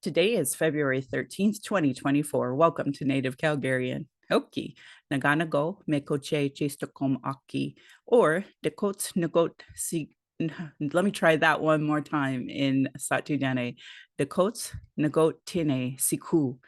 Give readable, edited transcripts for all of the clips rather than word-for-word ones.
Today is February 13th, 2024. Welcome to Native Calgarian. Hoki, Naganago, Mekoche, Chestokom Aki, or Dekot Nagot Si. Let me try that one more time in Satudene. Dekot Nagot Tine Siku.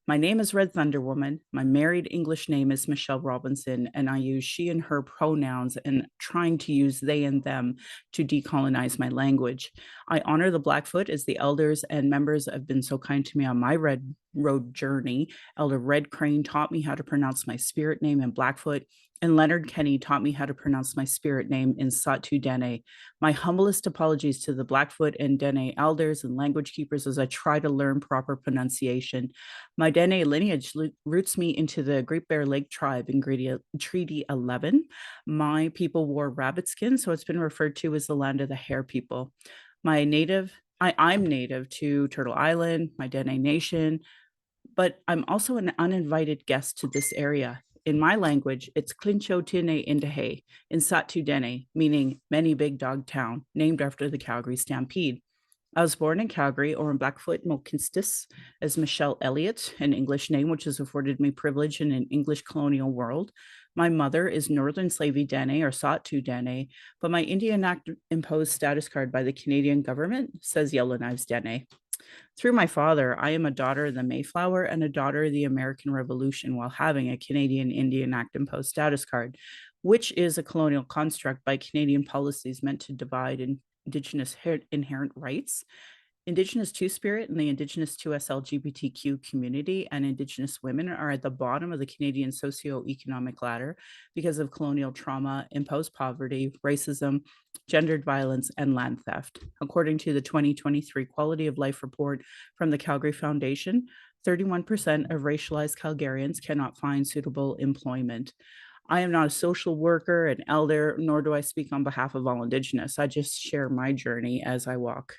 My name is Red Thunder Woman. My married English name is Michelle Robinson, and I use she and her pronouns and trying to use they and them to decolonize my language. I honor the Blackfoot as the elders and members have been so kind to me on my Red Road journey. Elder Red Crane taught me how to pronounce my spirit name in Blackfoot, and Leonard Kenny taught me how to pronounce my spirit name in Satu Dene. My humblest apologies to the Blackfoot and Dene elders and language keepers as I try to learn proper pronunciation. My Dene lineage roots me into the Great Bear Lake tribe in Treaty 11. My people wore rabbit skin, so it's been referred to as the land of the hare people. I'm native to Turtle Island, my Dene Nation, but I'm also an uninvited guest to this area. In my language, it's Clincho Tine Indahe in Satu Dene, meaning many big dog town, named after the Calgary Stampede. I was born in Calgary or in Blackfoot, Mohkinstsis, as Michelle Elliott, an English name which has afforded me privilege in an English colonial world. My mother is Northern Slavey Dene or Satu Dene, but my Indian Act imposed status card by the Canadian government says Yellowknives Dene. Through my father, I am a daughter of the Mayflower and a daughter of the American Revolution while having a Canadian Indian Act imposed status card, which is a colonial construct by Canadian policies meant to divide Indigenous inherent rights. Indigenous Two-Spirit and the Indigenous 2S LGBTQ community and Indigenous women are at the bottom of the Canadian socioeconomic ladder because of colonial trauma, imposed poverty, racism, gendered violence, and land theft. According to the 2023 Quality of Life Report from the Calgary Foundation, 31% of racialized Calgarians cannot find suitable employment. I am not a social worker, an elder, nor do I speak on behalf of all Indigenous. I just share my journey as I walk.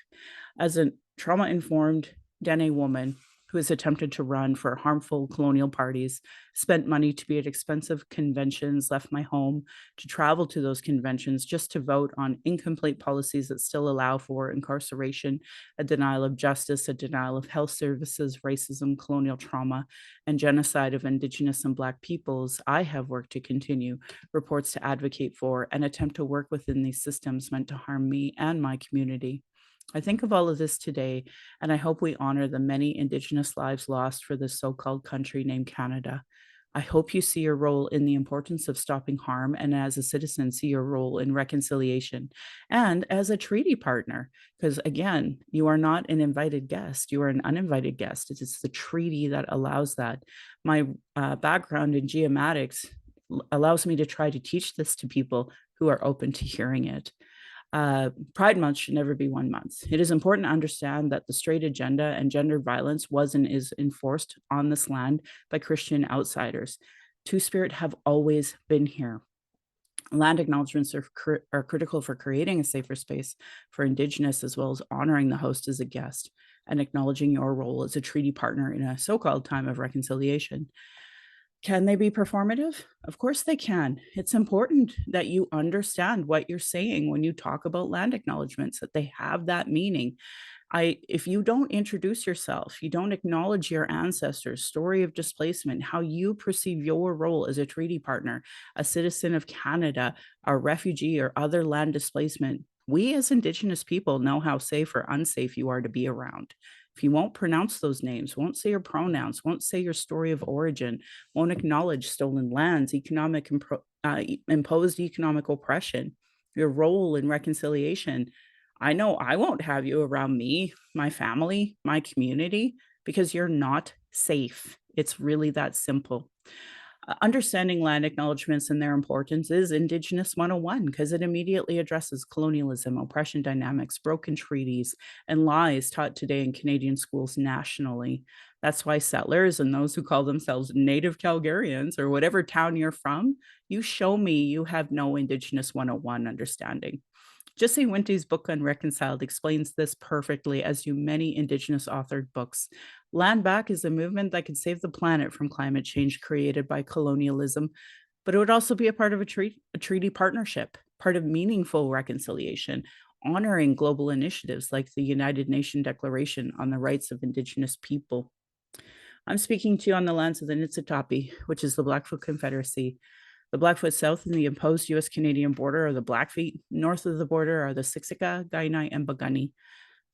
As a trauma informed Dene woman who has attempted to run for harmful colonial parties, spent money to be at expensive conventions, left my home to travel to those conventions just to vote on incomplete policies that still allow for incarceration, a denial of justice, a denial of health services, racism, colonial trauma, and genocide of Indigenous and Black peoples. I have worked to continue reports to advocate for and attempt to work within these systems meant to harm me and my community. I think of all of this today, and I hope we honor the many Indigenous lives lost for this so-called country named Canada. I hope you see your role in the importance of stopping harm, and as a citizen, see your role in reconciliation and as a treaty partner. Because again, you are not an invited guest, you are an uninvited guest. It's the treaty that allows that. My background in geomatics allows me to try to teach this to people who are open to hearing it. Pride Month should never be 1 month. It is important to understand that the straight agenda and gender violence was and is enforced on this land by Christian outsiders. Two-Spirit have always been here. Land acknowledgements are critical for creating a safer space for Indigenous, as well as honoring the host as a guest and acknowledging your role as a treaty partner in a so-called time of reconciliation. Can they be performative? Of course they can. It's important that you understand what you're saying when you talk about land acknowledgements, that they have that meaning. If you don't introduce yourself, you don't acknowledge your ancestors' story of displacement, how you perceive your role as a treaty partner, a citizen of Canada, a refugee, or other land displacement, we as Indigenous people know how safe or unsafe you are to be around. If you won't pronounce those names, won't say your pronouns, won't say your story of origin, won't acknowledge stolen lands, imposed economic oppression, your role in reconciliation, I know I won't have you around me, my family, my community, because you're not safe. It's really that simple. Understanding land acknowledgements and their importance is Indigenous 101 because it immediately addresses colonialism, oppression dynamics, broken treaties, and lies taught today in Canadian schools nationally. That's why settlers and those who call themselves Native Calgarians or whatever town you're from, you show me you have no Indigenous 101 understanding. Jesse Winty's book Unreconciled explains this perfectly, as do many Indigenous authored books. Land back is a movement that could save the planet from climate change created by colonialism, but it would also be a part of a treaty partnership, part of meaningful reconciliation, honoring global initiatives like the United Nations Declaration on the Rights of Indigenous People. I'm speaking to you on the lands of the Niitsitapi, which is the Blackfoot Confederacy. The Blackfoot south in the imposed US Canadian border are the Blackfeet. North of the border are the Siksika, Kainai, and Piikani.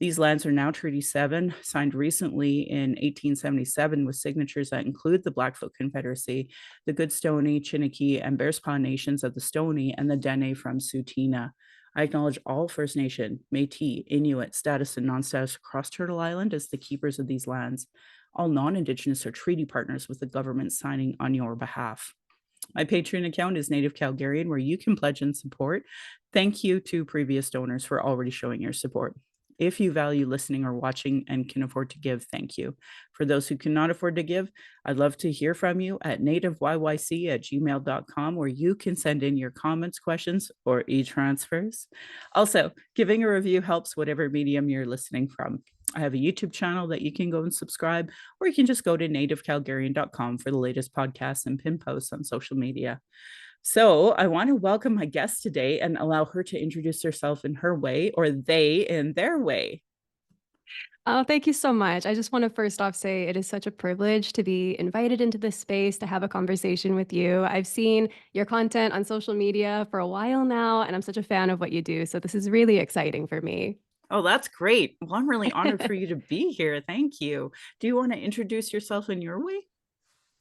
These lands are now Treaty 7, signed recently in 1877 with signatures that include the Blackfoot Confederacy, the Goodstoney, Chiniki, and Bearspaw nations of the Stoney, and the Dene from Tsuut'ina. I acknowledge all First Nation, Métis, Inuit, status, and non-status across Turtle Island as the keepers of these lands. All non-Indigenous are treaty partners with the government signing on your behalf. My Patreon account is Native Calgarian, where you can pledge and support. Thank you to previous donors for already showing your support. If you value listening or watching and can afford to give, thank you. For those who cannot afford to give, I'd love to hear from you at nativeyyc@gmail.com, where you can send in your comments, questions, or e-transfers. Also, giving a review helps whatever medium you're listening from. I have a YouTube channel that you can go and subscribe, or you can just go to nativecalgarian.com for the latest podcasts and pin posts on social media. So I want to welcome my guest today and allow her to introduce herself in her way, or they in their way. Oh, thank you so much. I just want to first off say it is such a privilege to be invited into this space to have a conversation with you. I've seen your content on social media for a while now, and I'm such a fan of what you do. So this is really exciting for me. Oh, that's great. Well, I'm really honored for you to be here. Thank you. Do you want to introduce yourself in your way?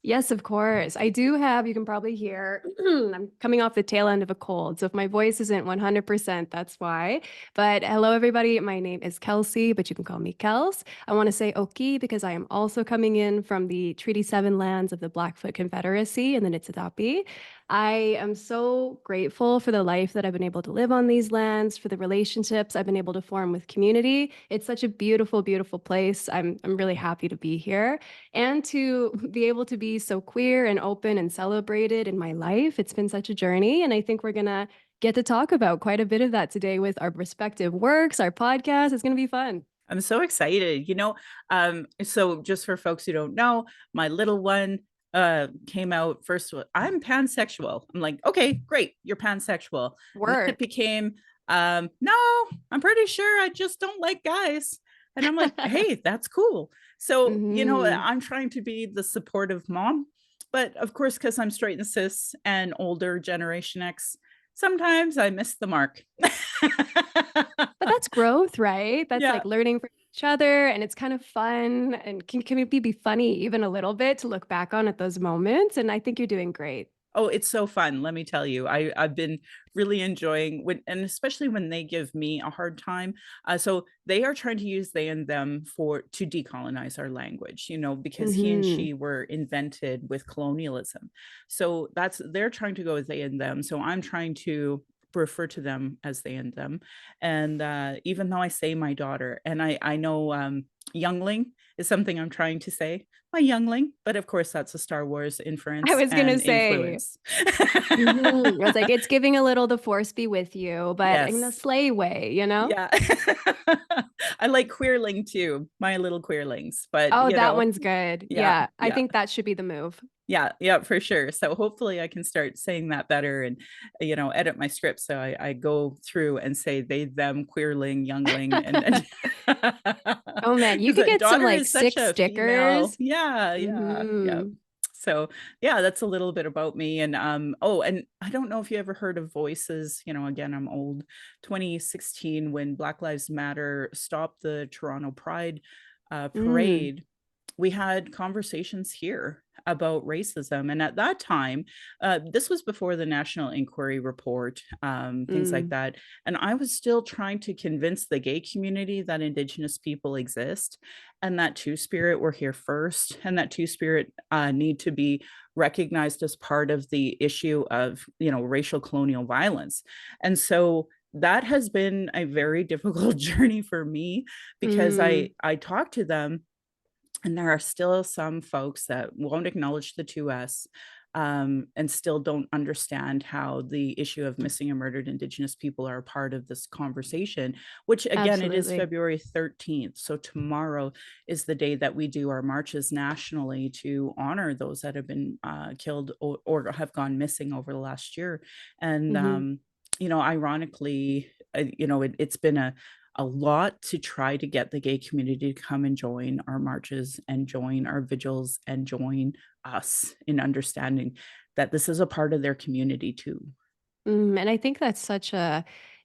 Yes, of course. I do have, you can probably hear, I'm coming off the tail end of a cold. So if my voice isn't 100%, that's why. But hello, everybody. My name is Kelsey, but you can call me Kels. I want to say Oki because I am also coming in from the Treaty 7 lands of the Blackfoot Confederacy and the Niitsitapi. I am so grateful for the life that I've been able to live on these lands, for the relationships I've been able to form with community. It's such a beautiful, beautiful place. I'm really happy to be here and to be able to be so queer and open and celebrated in my life. It's been such a journey. And I think we're going to get to talk about quite a bit of that today with our respective works, our podcast. It's going to be fun. I'm so excited. So just for folks who don't know, my little one came out first with, I'm pansexual. I'm like, okay, great, you're pansexual. And then it Work. became no, I'm pretty sure I just don't like guys. And I'm like, hey, that's cool. So, Hmm. I'm trying to be the supportive mom. But of course, because I'm straight and cis and older Generation X, sometimes I miss the mark. But that's growth, right? That's Yeah. like learning from each other. And it's kind of fun and can maybe be funny even a little bit to look back on at those moments. And I think you're doing great. Oh, it's so fun. Let me tell you, I've been really enjoying when, and especially when they give me a hard time. So they are trying to use they and them for to decolonize our language, because he and Hmm. she were invented with colonialism. So they're trying to go with they and them. So I'm trying to refer to them as they and them. And even though I say my daughter, and I know youngling is something I'm trying to say, my youngling, but of course that's a Star Wars I inference was going to and say, influence. mhm. It's like it's giving a little the force be with you, but in the Yes. sleigh way, you know? Yeah. I like queerling too, my little queerlings, but Oh, that one's good. yeah, Yeah, I yeah. think that should be the move. Yeah, yeah, for sure. So hopefully I can start saying that better and edit my script so I go through and say they, them, queerling, youngling, and Oh man, you because could a get some daughter like is such sick a female. stickers. Yeah, yeah, yeah. Hmm. So yeah, that's a little bit about me. And oh, and I don't know if you ever heard of Voices, again, I'm old. 2016, when Black Lives Matter stopped the Toronto Pride Mm, parade, we had conversations here about racism. And at that time, this was before the National Inquiry Report, things like mm, that. And I was still trying to convince the gay community that Indigenous people exist and that Two Spirit were here first, and that Two Spirit need to be recognized as part of the issue of, racial colonial violence. And so that has been a very difficult journey for me because I mm. I talk to them, and there are still some folks that won't acknowledge the 2S, and still don't understand how the issue of missing and murdered Indigenous people are a part of this conversation, which again, it is Absolutely. February 13th. So tomorrow is the day that we do our marches nationally to honor those that have been killed or have gone missing over the last year. And, Hmm. ironically, it's been a lot to try to get the gay community to come and join our marches and join our vigils and join us in understanding that this is a part of their community too. And I think that's such a,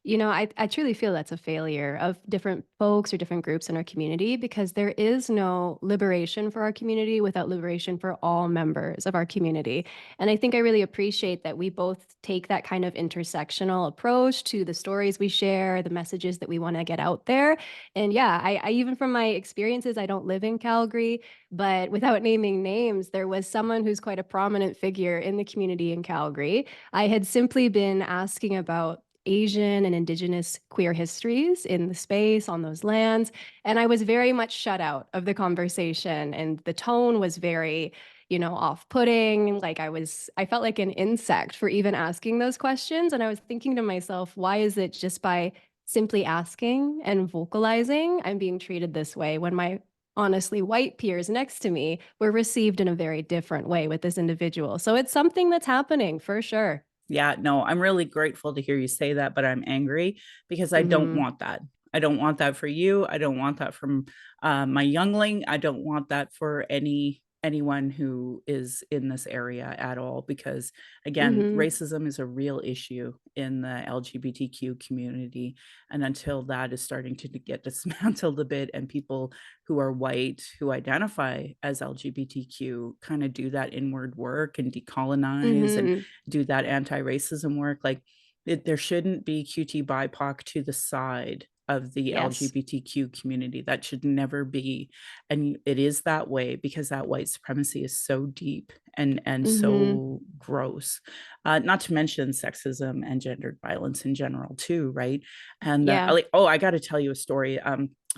I truly feel that's a failure of different folks or different groups in our community because there is no liberation for our community without liberation for all members of our community. And I think I really appreciate that we both take that kind of intersectional approach to the stories we share, the messages that we want to get out there. And yeah, I even from my experiences, I don't live in Calgary, but without naming names, there was someone who's quite a prominent figure in the community in Calgary. I had simply been asking about Asian and Indigenous queer histories in the space on those lands. And I was very much shut out of the conversation. And the tone was very, off-putting. Like I felt like an insect for even asking those questions. And I was thinking to myself, why is it just by simply asking and vocalizing, I'm being treated this way when my honestly white peers next to me were received in a very different way with this individual. So it's something that's happening for sure. Yeah, no, I'm really grateful to hear you say that, but I'm angry because I don't Hmm. want that. I don't want that for you. I don't want that from my youngling. I don't want that for anyone who is in this area at all because again Hmm. racism is a real issue in the LGBTQ community, and until that is starting to get dismantled a bit and people who are white who identify as LGBTQ kind of do that inward work and decolonize and Hmm. do that anti-racism work, like there shouldn't be QT BIPOC to the side of the Yes. LGBTQ community. That should never be. And it is that way because that white supremacy is so deep and Hmm. so gross. Not to mention sexism and gendered violence in general too, right? And Yeah. like, oh, I got to tell you a story.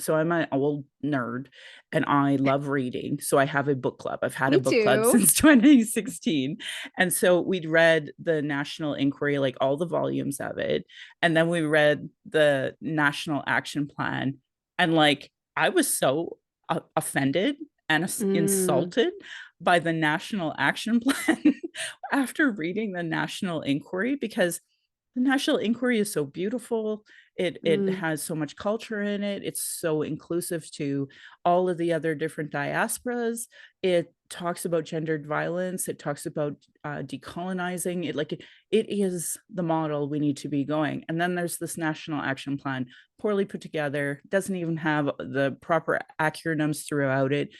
So I'm an old nerd and I love reading. So I have a book club. I've had a Me book club too. since 2016. And so we'd read the National Inquiry, like all the volumes of it. And then we read the National Action Plan. And like, I was so offended and Mm, insulted by the National Action Plan after reading the National Inquiry because the National Inquiry is so beautiful. It mm, has so much culture in it. It's so inclusive to all of the other different diasporas. It talks about gendered violence. It talks about decolonizing. It is the model we need to be going. And then there's this National Action Plan, poorly put together, doesn't even have the proper acronyms throughout it,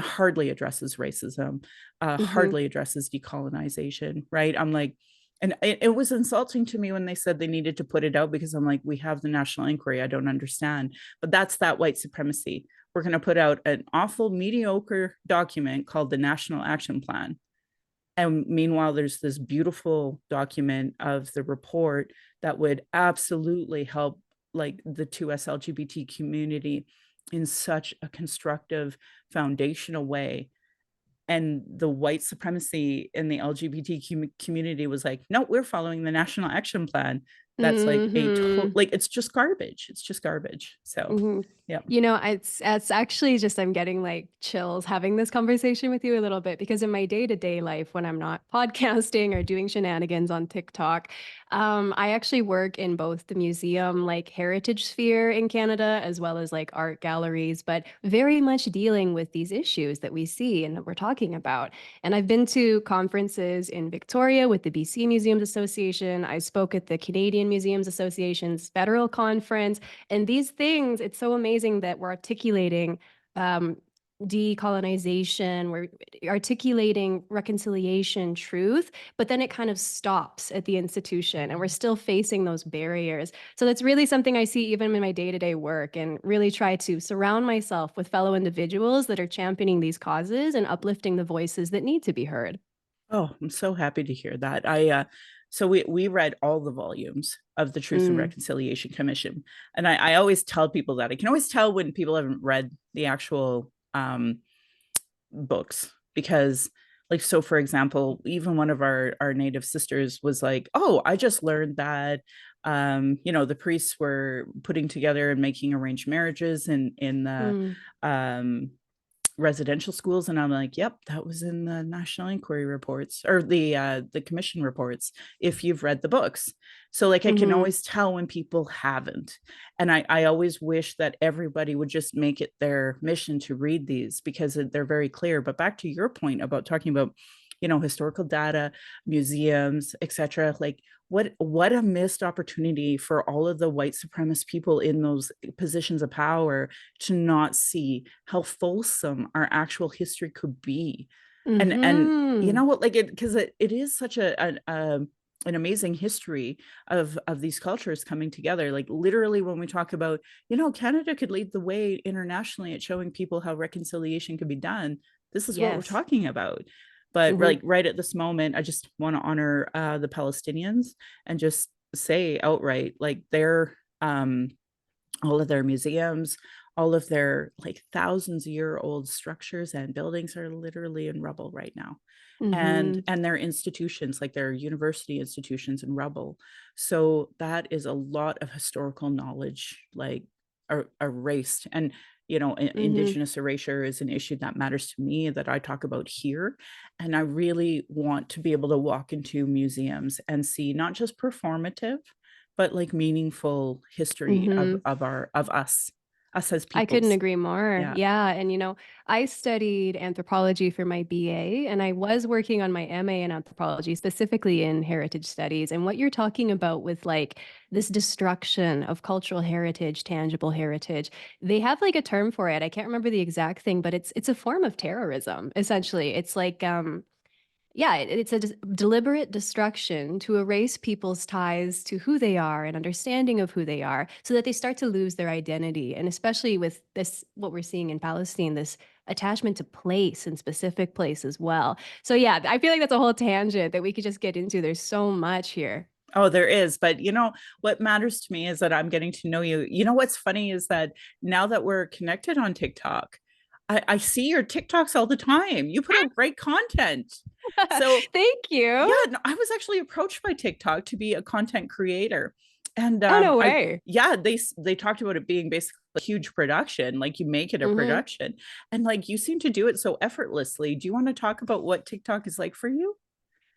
hardly addresses racism, hmm. hardly addresses decolonization, right? I'm like, and it was insulting to me when they said they needed to put it out because I'm like, we have the National Inquiry. I don't understand. But that's that white supremacy. We're going to put out an awful, mediocre document called the National Action Plan. And meanwhile, there's this beautiful document of the report that would absolutely help like the 2S LGBT community in such a constructive, foundational way. And the white supremacy in the LGBT community was like, no, we're following the National Action Plan. That's like Hmm. like it's just garbage. It's just garbage. So Hmm. yeah. It's actually just I'm getting like chills having this conversation with you a little bit because in my day-to-day life, when I'm not podcasting or doing shenanigans on TikTok, I actually work in both the museum, like heritage sphere in Canada, as well as like art galleries, but very much dealing with these issues that we see and that we're talking about. And I've been to conferences in Victoria with the BC Museums Association. I spoke at the Canadian Museums Association's federal conference. And these things, it's so amazing that we're articulating um, decolonization, we're articulating reconciliation, truth, but then it kind of stops at the institution and we're still facing those barriers. So that's really something I see even in my day-to-day work and really try to surround myself with fellow individuals that are championing these causes and uplifting the voices that need to be heard. Oh, I'm so happy to hear that. I so we read all the volumes of the Truth and Mm, Reconciliation Commission. And I always tell people that I can always tell when people haven't read the actual books because like so for example even one of our native sisters was like, oh, I just learned that the priests were putting together and making arranged marriages in the mm, um residential schools, and I'm like, yep, that was in the national inquiry reports or the commission reports if you've read the books. So like I can Mm-hmm. always tell when people haven't. And I always wish that everybody would just make it their mission to read these because they're very clear. But back to your point about talking about, historical data, museums, etc. Like what a missed opportunity for all of the white supremacist people in those positions of power to not see how fulsome our actual history could be. And you Mm-hmm. know what, like it, because it is such an amazing history of these cultures coming together. Like literally when we talk about, Canada could lead the way internationally at showing people how reconciliation could be done. This is what we're Yes. talking about. But Mm-hmm. like right at this moment, I just want to honor the Palestinians and just say outright, like all of their museums, all of their like thousands-year old structures and buildings are literally in rubble right now. and Mm-hmm. and their institutions, like their university institutions, in rubble. So that is a lot of historical knowledge like erased. And Mm-hmm. indigenous erasure is an issue that matters to me, that I talk about here. And I really want to be able to walk into museums and see not just performative, but like meaningful history of Mm-hmm. us as I couldn't peoples. agree more. Yeah. Yeah. And, I studied anthropology for my BA, and I was working on my MA in anthropology, specifically in heritage studies. And what you're talking about with like this destruction of cultural heritage, tangible heritage, they have like a term for it. I can't remember the exact thing, but it's a form of terrorism, essentially. It's like, yeah, it's a deliberate destruction to erase people's ties to who they are and understanding of who they are so that they start to lose their identity. And especially with this, what we're seeing in Palestine, this attachment to place and specific place as well. So, yeah, I feel like that's a whole tangent that we could just get into. There's so much here. Oh, there is. But what matters to me is that I'm getting to know you. What's funny is that now that we're connected on TikTok, I see your TikToks all the time. You put out great content. So Thank yeah, you. no, I was actually approached by TikTok to be a content creator. And Oh, no I way. yeah, they talked about it being basically a huge production, like you make it a Hmm. production. And like you seem to do it so effortlessly. Do you want to talk about what TikTok is like for you?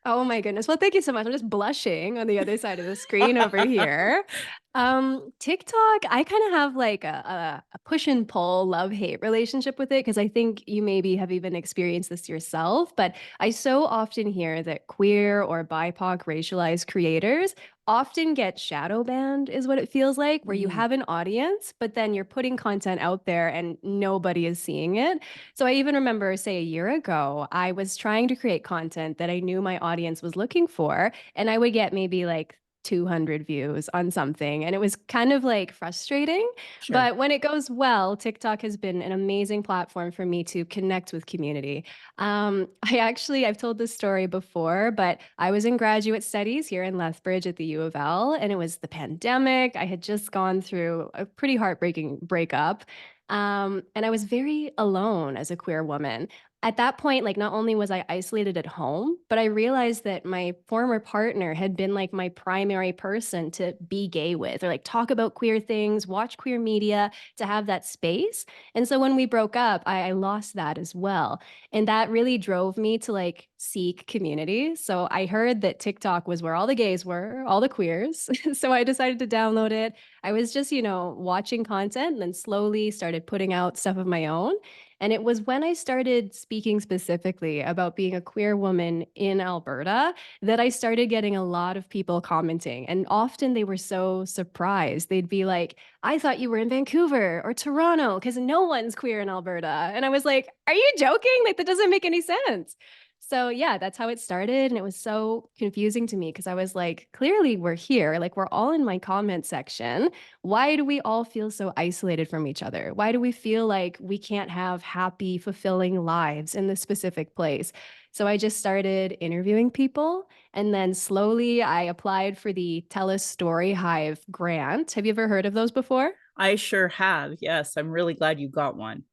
Oh my goodness. Well, thank you so much. I'm just blushing on the other side of the screen over here. TikTok, I kind of have like a push and pull love-hate relationship with it because I think you maybe have even experienced this yourself. But I so often hear that queer or BIPOC racialized creators often get shadow banned, is what it feels like, where you Mm, have an audience, but then you're putting content out there and nobody is seeing it. So I even remember, say, a year ago, I was trying to create content that I knew my audience was looking for, and I would get maybe like 200 views on something. And it was kind of like frustrating. sure. But when it goes well, TikTok has been an amazing platform for me to connect with community. I've told this story before, but I was in graduate studies here in Lethbridge at the U of L, and it was the pandemic. I had just gone through a pretty heartbreaking breakup. And I was very alone as a queer woman. At that point, like not only was I isolated at home, but I realized that my former partner had been like my primary person to be gay with or like talk about queer things, watch queer media, to have that space. And so when we broke up, I lost that as well. And that really drove me to like seek community. So I heard that TikTok was where all the gays were, all the queers. So I decided to download it. I was just, watching content and then slowly started putting out stuff of my own. And it was when I started speaking specifically about being a queer woman in Alberta that I started getting a lot of people commenting. And often they were so surprised. They'd be like, I thought you were in Vancouver or Toronto because no one's queer in Alberta. And I was like, are you joking? Like, that doesn't make any sense. So, yeah, that's how it started. And it was so confusing to me because I was like, clearly we're here. Like, we're all in my comment section. Why do we all feel so isolated from each other? Why do we feel like we can't have happy, fulfilling lives in this specific place? So I just started interviewing people. And then slowly I applied for the Tell a Story Hive grant. Have you ever heard of those before? I sure have. Yes, I'm really glad you got one.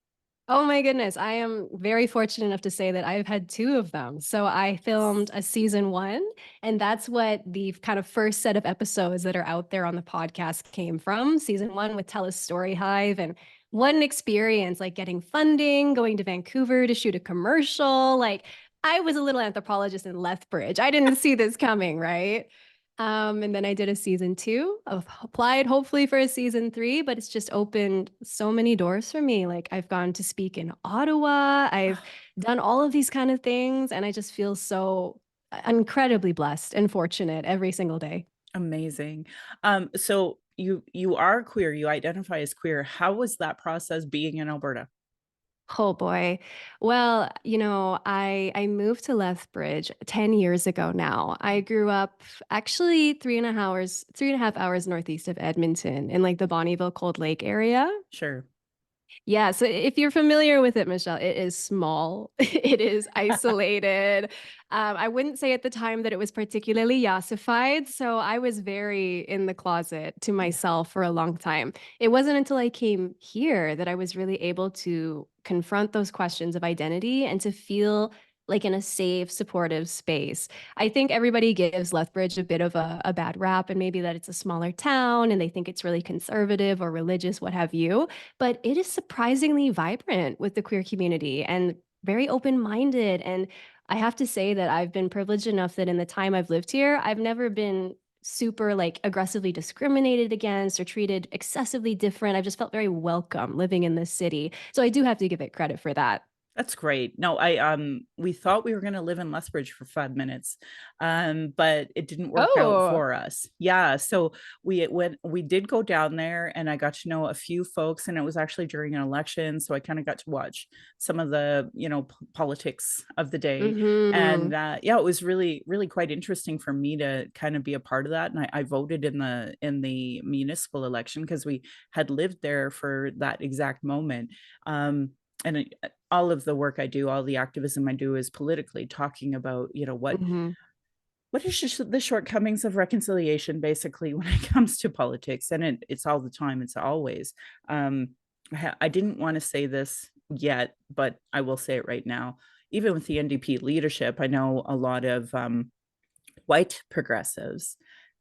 Oh my goodness. I am very fortunate enough to say that I've had two of them. So I Yes. filmed a season one, and that's what the kind of first set of episodes that are out there on the podcast came from. Season one with Tell a Story Hive. And What an experience, like getting funding, going to Vancouver to shoot a commercial. Like I was a little anthropologist in Lethbridge. I didn't see this coming, right? And then I did a season two. I've applied hopefully for a season three, but it's just opened so many doors for me. Like I've gone to speak in Ottawa. I've done all of these kind of things, and I just feel so incredibly blessed and fortunate every single day. Amazing. So you are queer, you identify as queer. How was that process being in Alberta? Oh boy. Well, I moved to Lethbridge 10 years ago now. I grew up actually 3.5 hours northeast of Edmonton in like the Bonnyville Cold Lake area. Sure. Yeah, so if you're familiar with it, Michelle, it is small. It is isolated. I wouldn't say at the time that it was particularly yassified, so I was very in the closet to Yeah. myself for a long time. It wasn't until I came here that I was really able to confront those questions of identity and to feel like in a safe, supportive space. I think everybody gives Lethbridge a bit of a bad rap, and maybe that it's a smaller town and they think it's really conservative or religious, what have you, but it is surprisingly vibrant with the queer community and very open-minded. And I have to say that I've been privileged enough that in the time I've lived here, I've never been super like aggressively discriminated against or treated excessively different. I've just felt very welcome living in this city. So I do have to give it credit for that. That's great. No, we thought we were gonna live in Lethbridge for 5 minutes, but it didn't work out Oh. for us. Yeah, so we did go down there, and I got to know a few folks, and it was actually during an election, so I kinda got to watch some of the, p politics of the day, and, Hmm. yeah, it was really, really quite interesting for me to kinda be a part of that, and I voted in the municipal election because we had lived there for that exact moment, and all of the work I do, all the activism I do is politically talking about, Hmm. what is just the shortcomings of reconciliation basically when it comes to politics, and it's all the time, it's always. Um, I didn't want to say this yet, but I will say it right now. Even with the NDP leadership, I know a lot of white progressives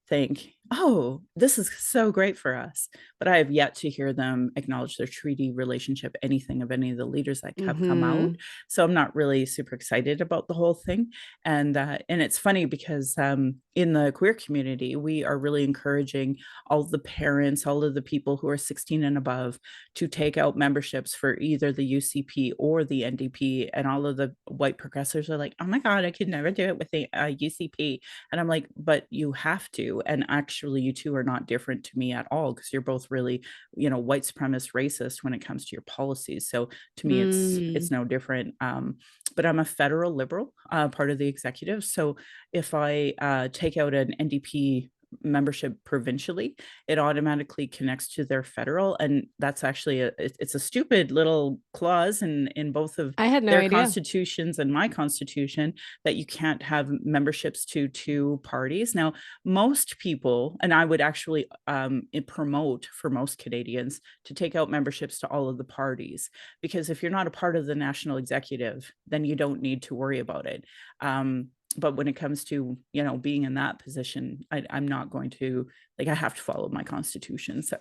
think, "Oh, this is so great for us." But I have yet to hear them acknowledge their treaty relationship, anything of any of the leaders that have come out. Hmm. So I'm not really super excited about the whole thing. And it's funny because in the queer community, we are really encouraging all the parents, all of the people who are 16 and above, to take out memberships for either the UCP or the NDP. And all of the white progressives are like, "Oh my God, I could never do it with the UCP." And I'm like, but you have to. And actually, you two are not different to me at all because you're both really, white supremacist racist when it comes to your policies. So to me, it's Mm. no different. But I'm a federal liberal, part of the executive. So if I take out an NDP membership provincially, it automatically connects to their federal, and that's actually it's a stupid little clause in both of I had no their idea. constitutions and my constitution, that you can't have memberships to two parties. Now, most people, and I would actually promote for most Canadians to take out memberships to all of the parties, because if you're not a part of the national executive, then you don't need to worry about it. But when it comes to being in that position, I'm not going to, like, I have to follow my constitution. So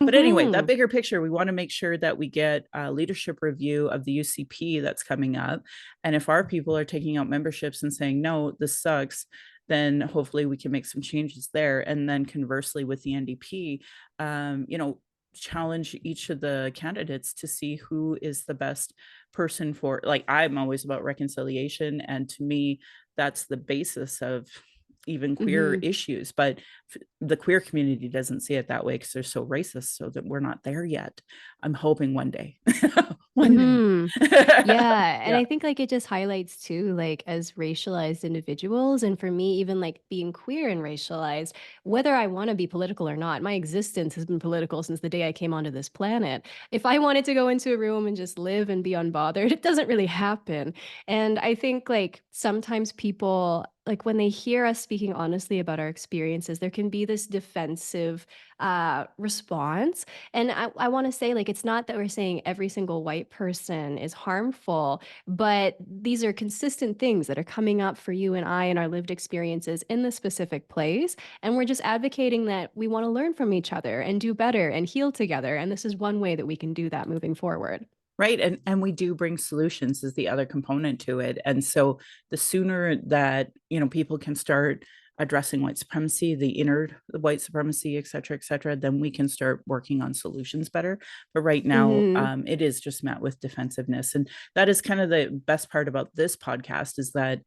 but anyway, that Hmm. bigger picture, we want to make sure that we get a leadership review of the UCP that's coming up. And if our people are taking out memberships and saying, no, this sucks, then hopefully we can make some changes there. And then conversely with the NDP, challenge each of the candidates to see who is the best person for, like, I'm always about reconciliation. And to me, that's the basis of even queer Hmm. issues. But the queer community doesn't see it that way because they're so racist, so that we're not there yet. I'm hoping one day. One day. Hmm. Yeah, and Yeah. I think like it just highlights too, like as racialized individuals, and for me, even like being queer and racialized, whether I want to be political or not, my existence has been political since the day I came onto this planet. If I wanted to go into a room and just live and be unbothered, it doesn't really happen. And I think like sometimes people like when they hear us speaking honestly about our experiences, there can be this defensive response. And I want to say, like, it's not that we're saying every single white person is harmful, but these are consistent things that are coming up for you and I in our lived experiences in the specific place. And we're just advocating that we want to learn from each other and do better and heal together. And this is one way that we can do that moving forward. Right. And we do bring solutions is the other component to it. And so the sooner that, people can start addressing white supremacy, the inner white supremacy, et cetera, then we can start working on solutions better. But right now, Hmm. it is just met with defensiveness. And that is kind of the best part about this podcast is that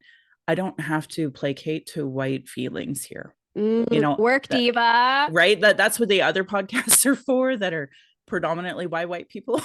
I don't have to placate to white feelings here. Work That diva. right? That's what the other podcasts are for that are predominantly white people.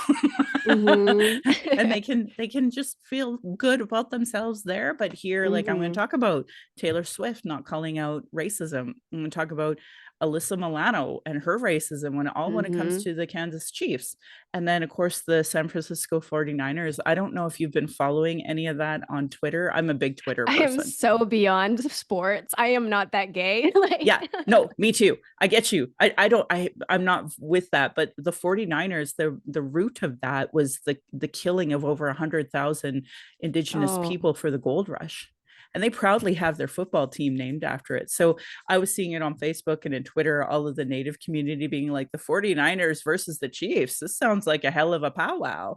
Hmm. And they can just feel good about themselves there. But here, like I'm going Hmm. to talk about Taylor Swift not calling out racism. I'm going to talk about Alyssa Milano and her racism when it comes Hmm. to the Kansas Chiefs. And then of course the San Francisco 49ers. I don't know if you've been following any of that on Twitter. I'm a big Twitter I am person. so beyond sports. I am not that gay. Yeah, Like, no, me too. I get you. I don't I'm not with that, but the 49ers, the root of that was the killing of over 100,000 indigenous oh, people for the gold rush. And they proudly have their football team named after it. So I was seeing it on Facebook and in Twitter, all of the native community being like the 49ers versus the Chiefs. This sounds like a hell of a powwow.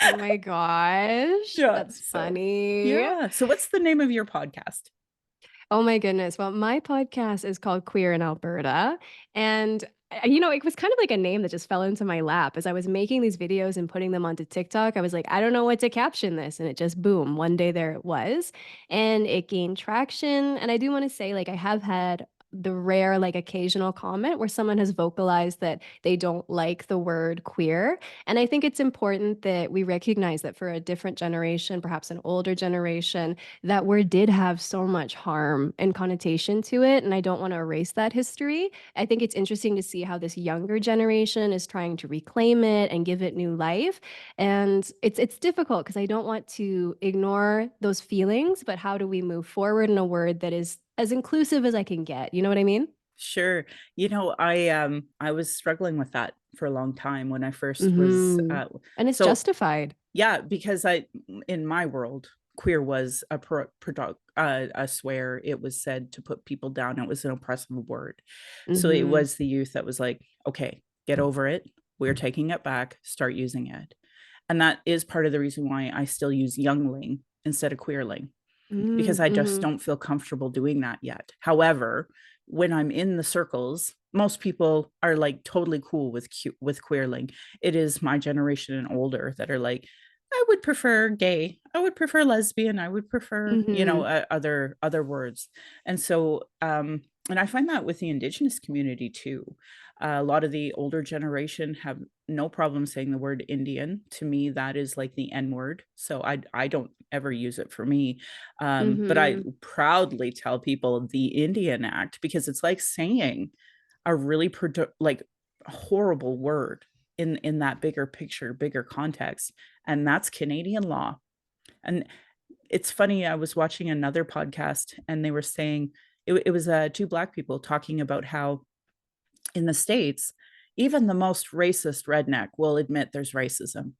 oh my gosh, Yeah. that's So funny. yeah. So what's the name of your podcast? Oh my goodness. Well, my podcast is called Queer in Alberta. And, it was kind of like a name that just fell into my lap. As I was making these videos and putting them onto TikTok, I was like, I don't know what to caption this. And it just, boom, one day there it was. And it gained traction. And I do want to say, like, I have had the rare, like, occasional comment where someone has vocalized that they don't like the word queer. And I think it's important that we recognize that for a different generation, perhaps an older generation, that word did have so much harm and connotation to it, and I don't want to erase that history. I think it's interesting to see how this younger generation is trying to reclaim it and give it new life. And it's difficult because I don't want to ignore those feelings, but how do we move forward in a word that is as inclusive as I can get? You know what I mean? Sure. I was struggling with that for a long time when I first was Hmm. And it's so justified. yeah, because I in my world, queer was a swear. It was said to put people down. It was an oppressive word. So it Hmm. was the youth that was like, okay, get over it. We're taking it back, start using it. And that is part of the reason why I still use youngling instead of queerling because I just Mm-hmm. don't feel comfortable doing that yet. However, when I'm in the circles, most people are like totally cool with queerling. It is my generation and older that are like, I would prefer gay. I would prefer lesbian. I would prefer, Mm-hmm. other words. And so, and I find that with the indigenous community too. A lot of the older generation have no problem saying the word Indian. To me, that is like the N word. So I don't ever use it for me. But I Mm-hmm. proudly tell people the Indian Act because it's like saying a really like horrible word in that bigger picture, bigger context, and that's Canadian law. And it's funny. I was watching another podcast, and they were saying it was two Black people talking about how in the States, even the most racist redneck will admit there's racism.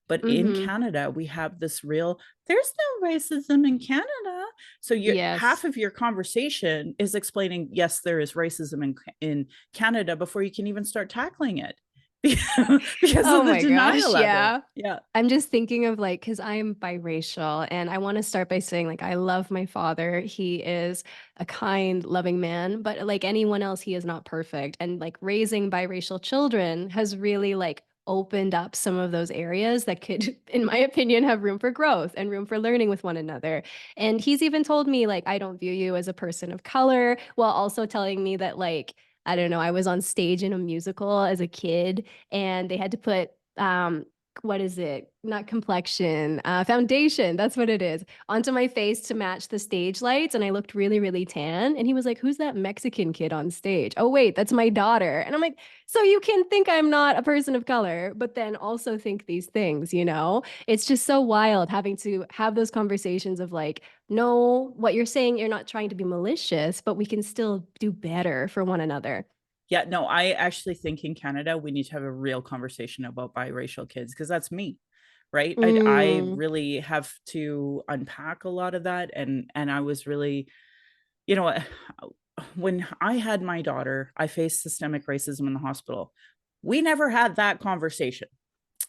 But in Mm-hmm. Canada, we have this real, there's no racism in Canada. So half Yes. of your conversation is explaining, yes, there is racism in Canada before you can even start tackling it because Oh of the my gosh, denial of it. yeah. Yeah. I'm just thinking of like, because I'm biracial, and I want to start by saying, like, I love my father. He is a kind, loving man, but like anyone else, he is not perfect. And like raising biracial children has really like opened up some of those areas that could, in my opinion, have room for growth and room for learning with one another. And he's even told me, like, I don't view you as a person of color, while also telling me that, like, I don't know, I was on stage in a musical as a kid and they had to put what is it? Not complexion, foundation. That's what it is. Onto my face to match the stage lights. And I looked really, really tan. And he was like, "Who's that Mexican kid on stage?" Oh, wait, that's my daughter. And I'm like, so you can think I'm not a person of color, but then also think these things, you know? It's just so wild having to have those conversations of like, no, what you're saying, you're not trying to be malicious, but we can still do better for one another. Yeah, no, I actually think in Canada we need to have a real conversation about biracial kids because that's me, right? I Mm, really have to unpack a lot of that, and I was really, you know, when I had my daughter, I faced systemic racism in the hospital. We never had that conversation,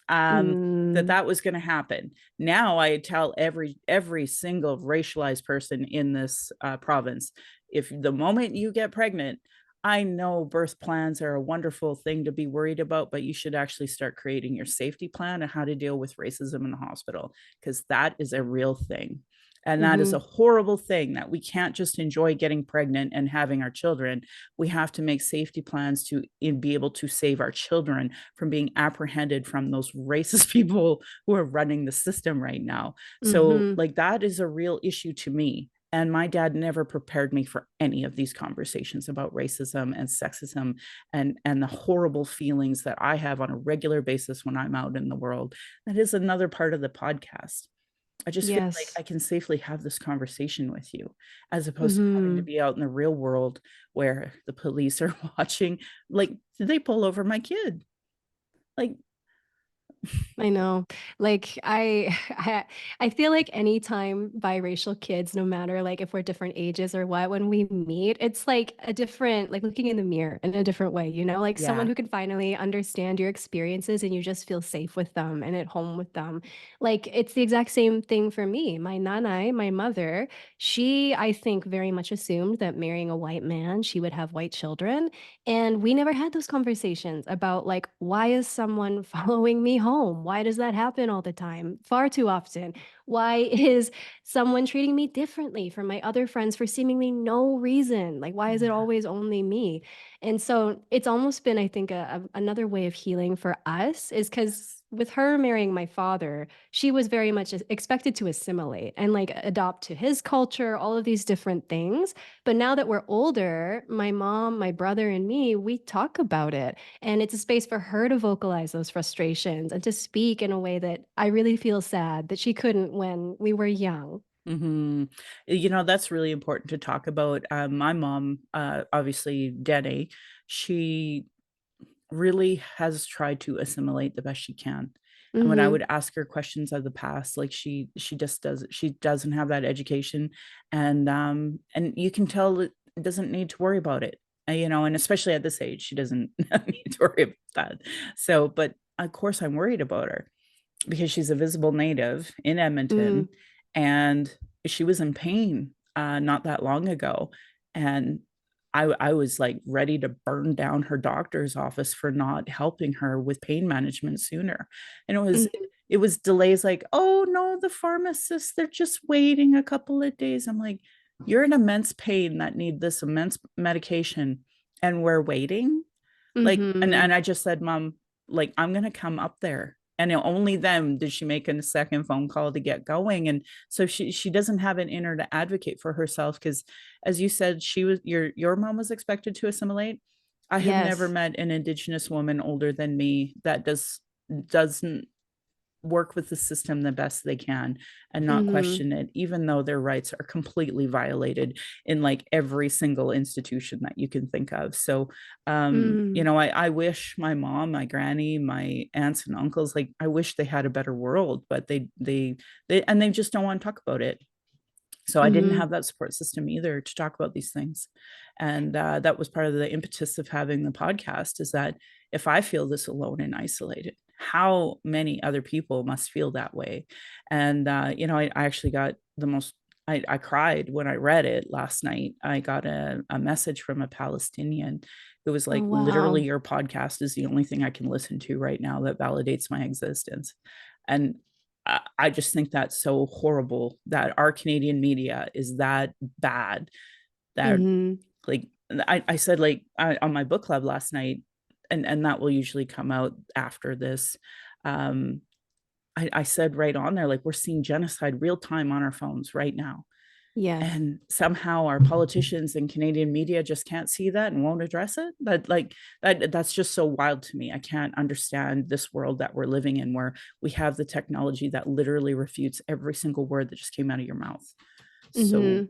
that mm, that was going to happen. Now I tell every single racialized person in this province, if the moment you get pregnant, I know birth plans are a wonderful thing to be worried about, but you should actually start creating your safety plan and how to deal with racism in the hospital, because that is a real thing. And that is mm-hmm, a horrible thing that we can't just enjoy getting pregnant and having our children. We have to make safety plans to be able to save our children from being apprehended from those racist people who are running the system right now. So, mm-hmm. like, that is a real issue to me. And my dad never prepared me for any of these conversations about racism and sexism and the horrible feelings that I have on a regular basis when I'm out in the world. That is another part of the podcast. I just feel like Yes. I can safely have this conversation with you as opposed to having to Mm-hmm. be out in the real world where the police are watching. Like, did they pull over my kid? Like, I know. Like I feel like anytime biracial kids, no matter like if we're different ages or what, when we meet, it's like a different, like looking in the mirror in a different way, you know, like someone yeah. who can finally understand your experiences and you just feel safe with them and at home with them. Like it's the exact same thing for me. My nanai, my mother, she, I think, very much assumed that marrying a white man, she would have white children. And we never had those conversations about like, why is someone following me home? Why does that happen all the time? Far too often. Why is someone treating me differently from my other friends for seemingly no reason? Like, why is it Yeah. always only me? And so it's almost been, I think, another way of healing for us is because with her marrying my father, she was very much expected to assimilate and like adopt to his culture, all of these different things. But now that we're older, my mom, my brother, and me, we talk about it. And it's a space for her to vocalize those frustrations and to speak in a way that I really feel sad that she couldn't when we were young. Hmm. That's really important to talk about. My mom, obviously, Denny, she really has tried to assimilate the best she can. And when I Mm-hmm. would ask her questions of the past, like she just doesn't have that education, and you can tell it doesn't need to worry about it. And especially at this age, she doesn't need to worry about that. So, but of course I'm worried about her because she's a visible native in Mm, Edmonton, and she was in pain not that long ago. And I was like ready to burn down her doctor's office for not helping her with pain management sooner. And it was mm, it was delays like, oh no, the pharmacists, they're just waiting a couple of days. I'm like, you're in immense pain that need this immense medication and we're waiting. Like, and mm-hmm. I just said, Mom, like, I'm gonna come up there. And only then did she make a second phone call to get going. And so she doesn't have an inner to advocate for herself because, as you said, she was your mom was expected to assimilate. I have never Yes. met an Indigenous woman older than me that doesn't work with the system the best they can and not Mm-hmm. question it, even though their rights are completely violated in like every single institution that you can think of. So, Mm, I wish my mom, my granny, my aunts and uncles, like, I wish they had a better world, but they just don't want to talk about it. So I didn't mm-hmm. have that support system either to talk about these things. And that was part of the impetus of having the podcast, is that if I feel this alone and isolated, how many other people must feel that way? And I actually got the most I cried when I read it last night. I got a message from a Palestinian who was Oh, like, literally, wow. your podcast is the only thing I can listen to right now that validates my existence. And I just think that's so horrible that our Canadian media is that bad. That, Mm-hmm. like, I said, like, on my book club last night, and that will usually come out after this. I said right on there, like, we're seeing genocide real time on our phones right now. Yes. And somehow our politicians and Canadian media just can't see that and won't address it. That's just so wild to me. I can't understand this world that we're living in where we have the technology that literally refutes every single word that just came out of your mouth. So Mhm.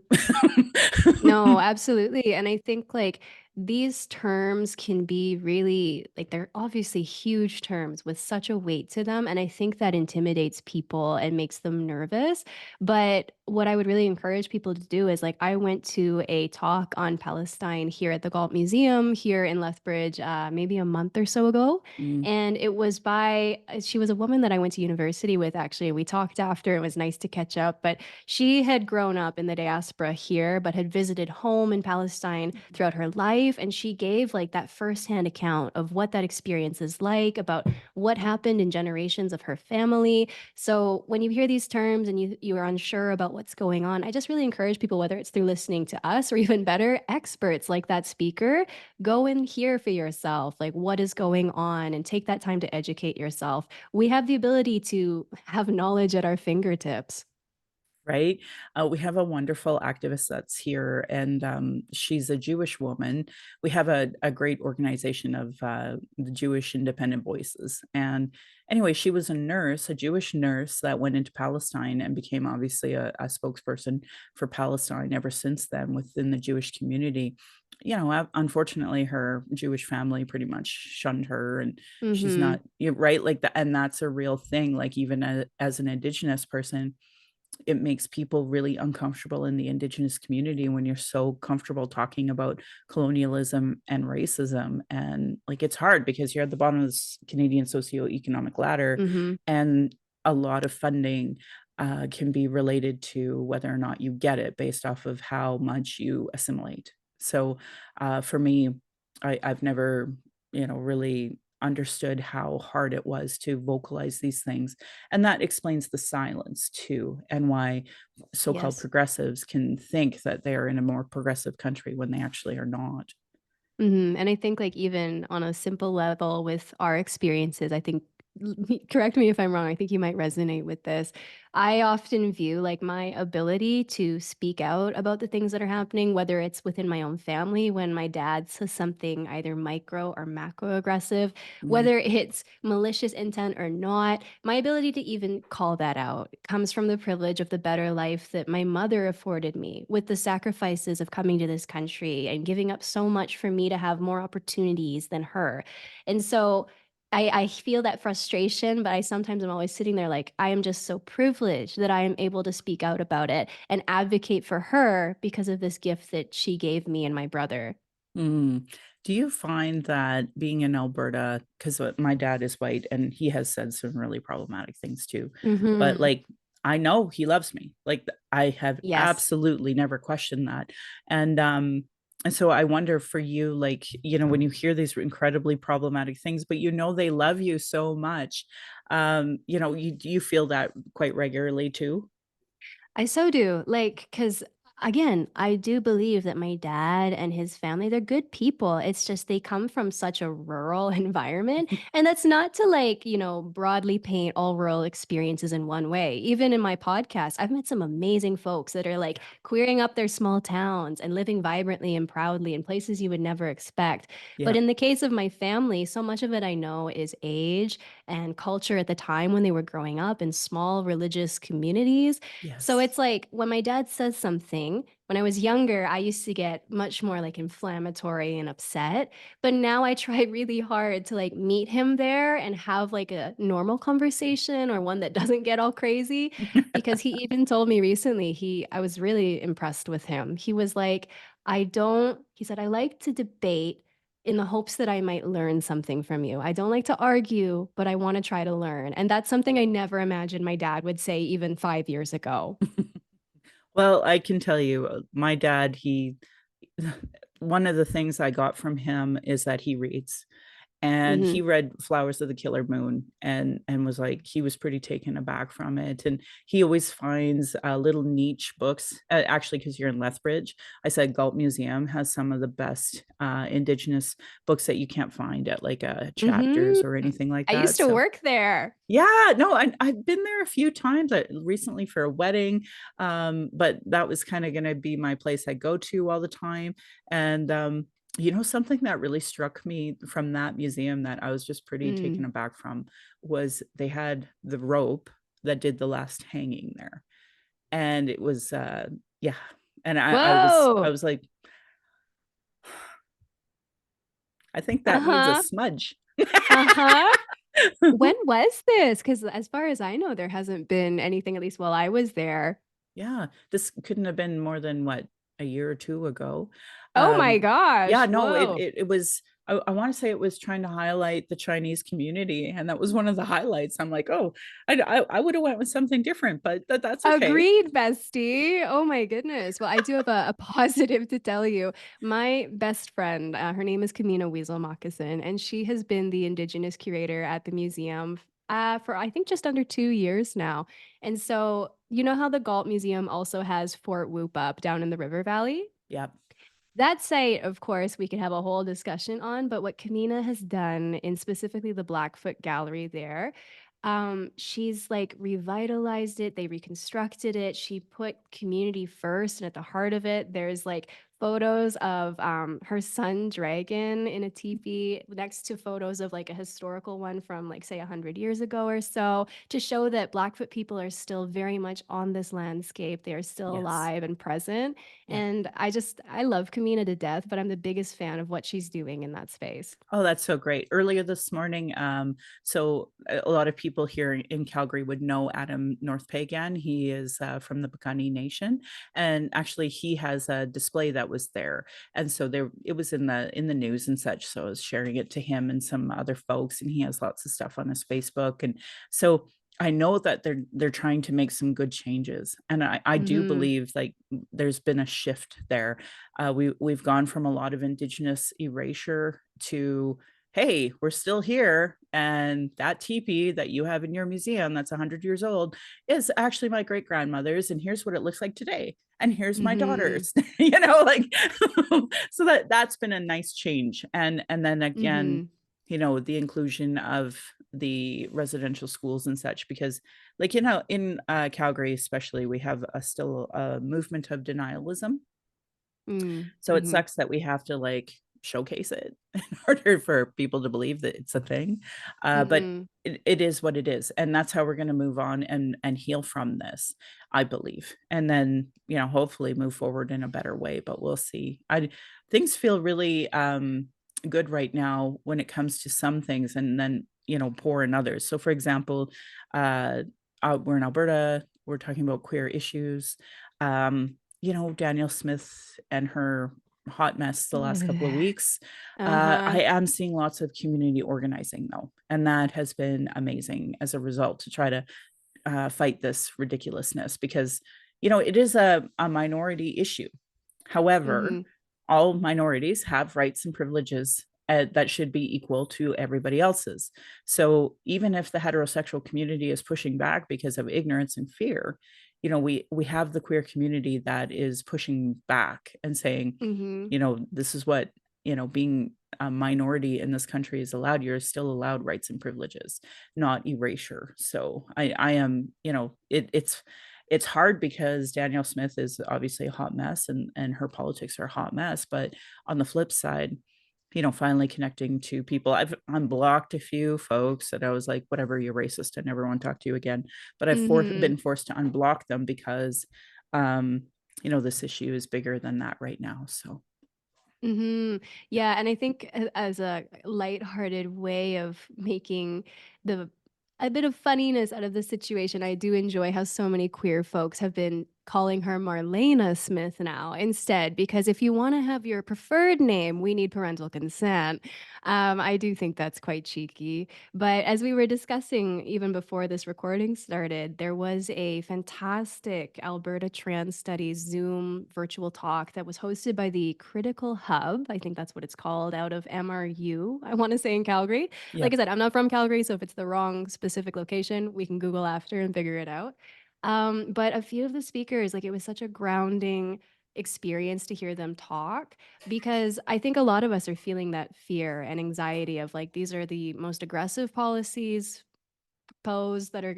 No, absolutely. And I think like these terms can be really like they're obviously huge terms with such a weight to them. And I think that intimidates people and makes them nervous. But what I would really encourage people to do is like I went to a talk on Palestine here at the Galt Museum here in Lethbridge maybe a month or so ago. mm, And it was by, she was a woman that I went to university with actually. We talked after. It was nice to catch up. But she had grown up in the diaspora here, but had visited home in Palestine throughout her life. And she gave like that firsthand account of what that experience is like, about what happened in generations of her family. So when you hear these terms and you are unsure about what's going on, I just really encourage people, whether it's through listening to us or even better, experts like that speaker, go and hear for yourself, like what is going on and take that time to educate yourself. We have the ability to have knowledge at our fingertips. right? We have a wonderful activist that's here, and she's a Jewish woman. We have a great organization of the Jewish Independent Voices. And anyway, she was a nurse, a Jewish nurse that went into Palestine and became obviously a spokesperson for Palestine ever since then within the Jewish community. Unfortunately, her Jewish family pretty much shunned her, and she's Mhm. not right like that. And that's a real thing. Like, even as an Indigenous person, it makes people really uncomfortable in the Indigenous community when you're so comfortable talking about colonialism and racism. And like, it's hard because you're at the bottom of this Canadian socioeconomic ladder, Mhm. and a lot of funding can be related to whether or not you get it based off of how much you assimilate. So for me, I've never, really understood how hard it was to vocalize these things. And that explains the silence too, and why so-called Yes. progressives can think that they are in a more progressive country when they actually are not. Mhm, and I think, like, even on a simple level with our experiences, I think correct me if I'm wrong, I think you might resonate with this. I often view, like, my ability to speak out about the things that are happening, whether it's within my own family when my dad says something either micro or macro aggressive, Mm, whether it's malicious intent or not, my ability to even call that out comes from the privilege of the better life that my mother afforded me with the sacrifices of coming to this country and giving up so much for me to have more opportunities than her. And so I feel that frustration, but I sometimes am always sitting there like, I am just so privileged that I am able to speak out about it and advocate for her because of this gift that she gave me and my brother. mm. Do you find that being in Alberta, because my dad is white and he has said some really problematic things too, but Mhm. like, I know he loves me. Like, I have Yes. absolutely never questioned that. And so I wonder for you, like, when you hear these incredibly problematic things, but they love you so much, do you feel that quite regularly too? I so do. Like, because again, I do believe that my dad and his family, they're good people. It's just they come from such a rural environment. And that's not to like, broadly paint all rural experiences in one way. Even in my podcast, I've met some amazing folks that are like queering up their small towns and living vibrantly and proudly in places you would never expect. But Yeah. in the case of my family, so much of it I know is age and culture at the time when they were growing up in small religious communities. So Yes. it's like when my dad says something, when I was younger, I used to get much more like inflammatory and upset. But now I try really hard to like meet him there and have like a normal conversation or one that doesn't get all crazy. Because he even told me recently, I was really impressed with him. He was like, he said, I like to debate in the hopes that I might learn something from you. I don't like to argue, but I want to try to learn. And that's something I never imagined my dad would say even 5 years ago. Well, I can tell you, my dad, he one of the things I got from him is that he reads. and Mhm. he read Flowers of the Killer Moon and was like he was pretty taken aback from it. And he always finds little niche books, actually, because you're in Lethbridge. I said Galt Museum has some of the best indigenous books that you can't find at like chapters Mhm. or anything like I used that. to So work there. yeah, no, I've been there a few times, recently for a wedding, but that was kinda gonna be my place I go to all the time, and, something that really struck me from that museum that I was just pretty taken Mm. aback from was they had the rope that did the last hanging there, and it was, yeah, and I Whoa. was like, "I think that needs a Uh-huh. smudge." Uh-huh. When was this? Because as far as I know, there hasn't been anything, at least while I was there. Yeah, this couldn't have been more than what, a year or 2 ago. Oh my Yeah, gosh, no, whoa. it was I wanna say it was trying to highlight the Chinese community, and that was one of the highlights. I'm like, "Oh, I would've went with something different, but that's okay." Agreed, bestie. Oh my goodness. Well, I do have a positive to tell you. My best friend, her name is Kamina Weasel Moccasin, and she has been the Indigenous curator at the museum for I think just under 2 years now. And so, you know how the Galt Museum also has Fort Whoop up down in the River Valley? Yep, That site, of course, we could have a whole discussion on, but what Kamina has done in specifically the Blackfoot Gallery there, she's like revitalized it. They reconstructed it. She put community first, and at the heart of it, there's like photos of her son dragon in a teepee next to photos of like a historical one from like say 100 years ago or so to show that Blackfoot people are still very much on this landscape. They are still yes, alive and present, yeah. and I love Kamina to death, but I'm the biggest fan of what she's doing in that space. Oh, that's so great. Earlier this morning, so a lot of people here in Calgary would know Adam North Pagan. He is from the Piikani Nation, and actually, he has a display that was there, and so there it was in the news and such. So I was sharing it to him and some other folks, and he has lots of stuff on his Facebook, and so I know that they're trying to make some good changes, and I do Mhm. believe like there's been a shift there. We've gone from a lot of Indigenous erasure to, hey, we're still here, and that teepee that you have in your museum that's 100 years old is actually my great grandmother's, and here's what it looks like today, and here's my Mhm. daughter's. Like so that's been a nice change, and then again, Mhm. the inclusion of the residential schools and such because like in Calgary especially we have still a movement of denialism, Mm. so it Mhm. sucks that we have to, like, showcase it in order for people to believe that it's a thing, but Mhm. it is what it is, and that's how we're gonna move on and heal from this, I believe, and then, hopefully move forward in a better way, but we'll see. I Things feel really, good right now when it comes to some things and then, poor in others. So, for example, uh, we're in Alberta, we're talking about queer issues, Danielle Smith and her hot mess the last couple of weeks. Uh-huh. I am seeing lots of community organizing though, and that has been amazing as a result to try to fight this ridiculousness because, it is a minority issue. However, Mhm. all minorities have rights and privileges that should be equal to everybody else's. So even if the heterosexual community is pushing back because of ignorance and fear, we have the queer community that is pushing back and saying, Mhm. this is what, being a minority in this country is allowed. You're still allowed rights and privileges, not erasure. So I am, it's hard because Danielle Smith is obviously a hot mess and her politics are a hot mess. But on the flip side, finally connecting to people. I've unblocked a few folks that I was like, whatever, you're racist. I never want to talk to you again. But Mhm. been forced to unblock them because, um, this issue is bigger than that right now. So, Mhm. yeah. Yeah, and I think as a lighthearted way of making the a bit of funniness out of the situation, I do enjoy how so many queer folks have been calling her Marlena Smith now instead, because if you want to have your preferred name, we need parental consent. I do think that's quite cheeky. But as we were discussing even before this recording started, there was a fantastic Alberta Trans Studies Zoom virtual talk that was hosted by the Critical Hub. I think that's what it's called, out of MRU, I want to say, in Calgary. Yeah. Like I said, I'm not from Calgary, so if it's the wrong specific location, we can Google after and figure it out. But a few of the speakers, like, it was such a grounding experience to hear them talk, because I think a lot of us are feeling that fear and anxiety of like, these are the most aggressive policies proposed that are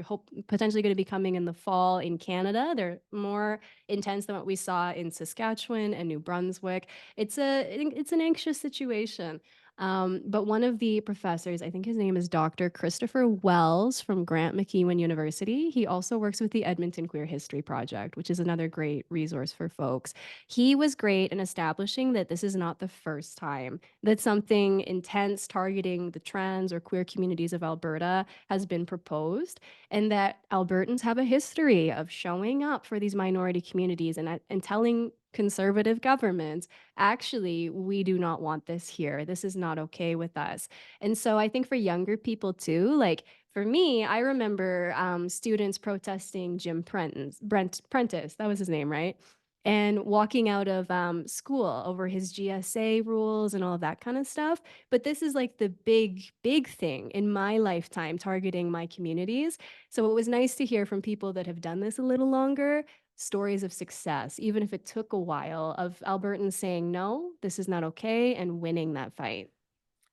potentially going to be coming in the fall in Canada. They're more intense than what we saw in Saskatchewan and New Brunswick. It's an anxious situation. But one of the professors, I think his name is Dr. Christopher Wells from Grant McEwen University. He also works with the Edmonton Queer History Project, which is another great resource for folks. He was great in establishing that this is not the first time that something intense targeting the trans or queer communities of Alberta has been proposed, and that Albertans have a history of showing up for these minority communities and telling conservative governments, actually, we do not want this here. This is not okay with us. And so I think for younger people too, like for me, I remember students protesting Jim Prentice, that was his name, right? And walking out of school over his GSA rules and all of that kind of stuff. But this is like the big thing in my lifetime targeting my communities. So it was nice to hear from people that have done this a little longer, stories of success, even if it took a while, of Albertans saying, no, this is not okay, and winning that fight.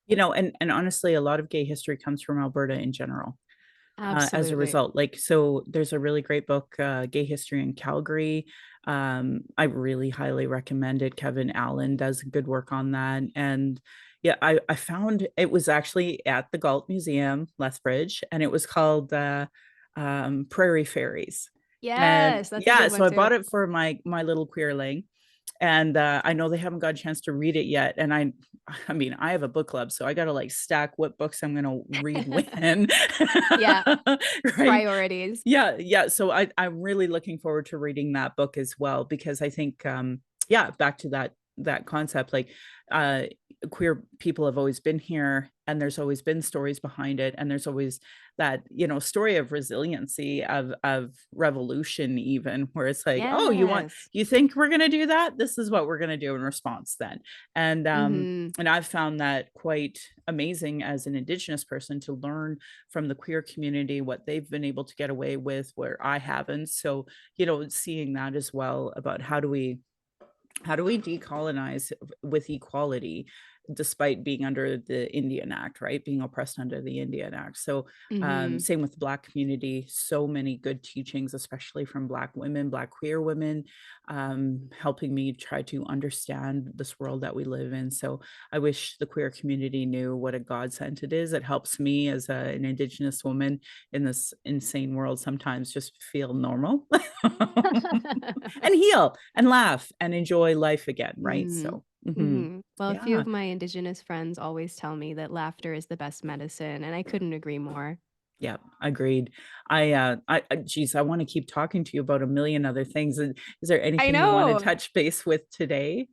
And honestly, a lot of gay history comes from Alberta in general. As a Absolutely. result. Like, so there's a really great book, Gay History in Calgary. I really highly recommend it. Kevin Allen does good work on that. And yeah, I found it was actually at the Galt Museum, Lethbridge, and it was called Prairie Fairies. And Yes, that's a yeah, good so one I too. bought it for my little queerling, and I know they haven't got a chance to read it yet. And I mean, I have a book club, so I got to like stack what books I'm going to read when. Yeah, Right. priorities. Yeah. So I'm really looking forward to reading that book as well, because I think yeah, back to that concept, like uh queer people have always been here, and there's always been stories behind it, and there's always that, story of resiliency, of revolution, even, where it's like, oh, Yes. you think we're going to do that, this is what we're going to do in response then. and um Hmm. and I've found that quite amazing as an indigenous person, to learn from the queer community what they've been able to get away with where I haven't. So, seeing that as well, about how do we decolonize with equality, despite being under the Indian Act, right? Being oppressed under the Indian Act. So, Hmm. same with the Black community. So many good teachings, especially from Black women, Black queer women, helping me try to understand this world that we live in. So, I wish the queer community knew what a godsend it is. It helps me as an Indigenous woman in this insane world sometimes just feel normal and heal and laugh and enjoy life again, right? Mhm. So, mhm. Mhm. Well, a few Yeah, of my indigenous friends always tell me that laughter is the best medicine, and I couldn't agree more. yeah, agreed. Geez, I want to keep talking to you about a million other things. Is there I anything you want to know. touch base with today?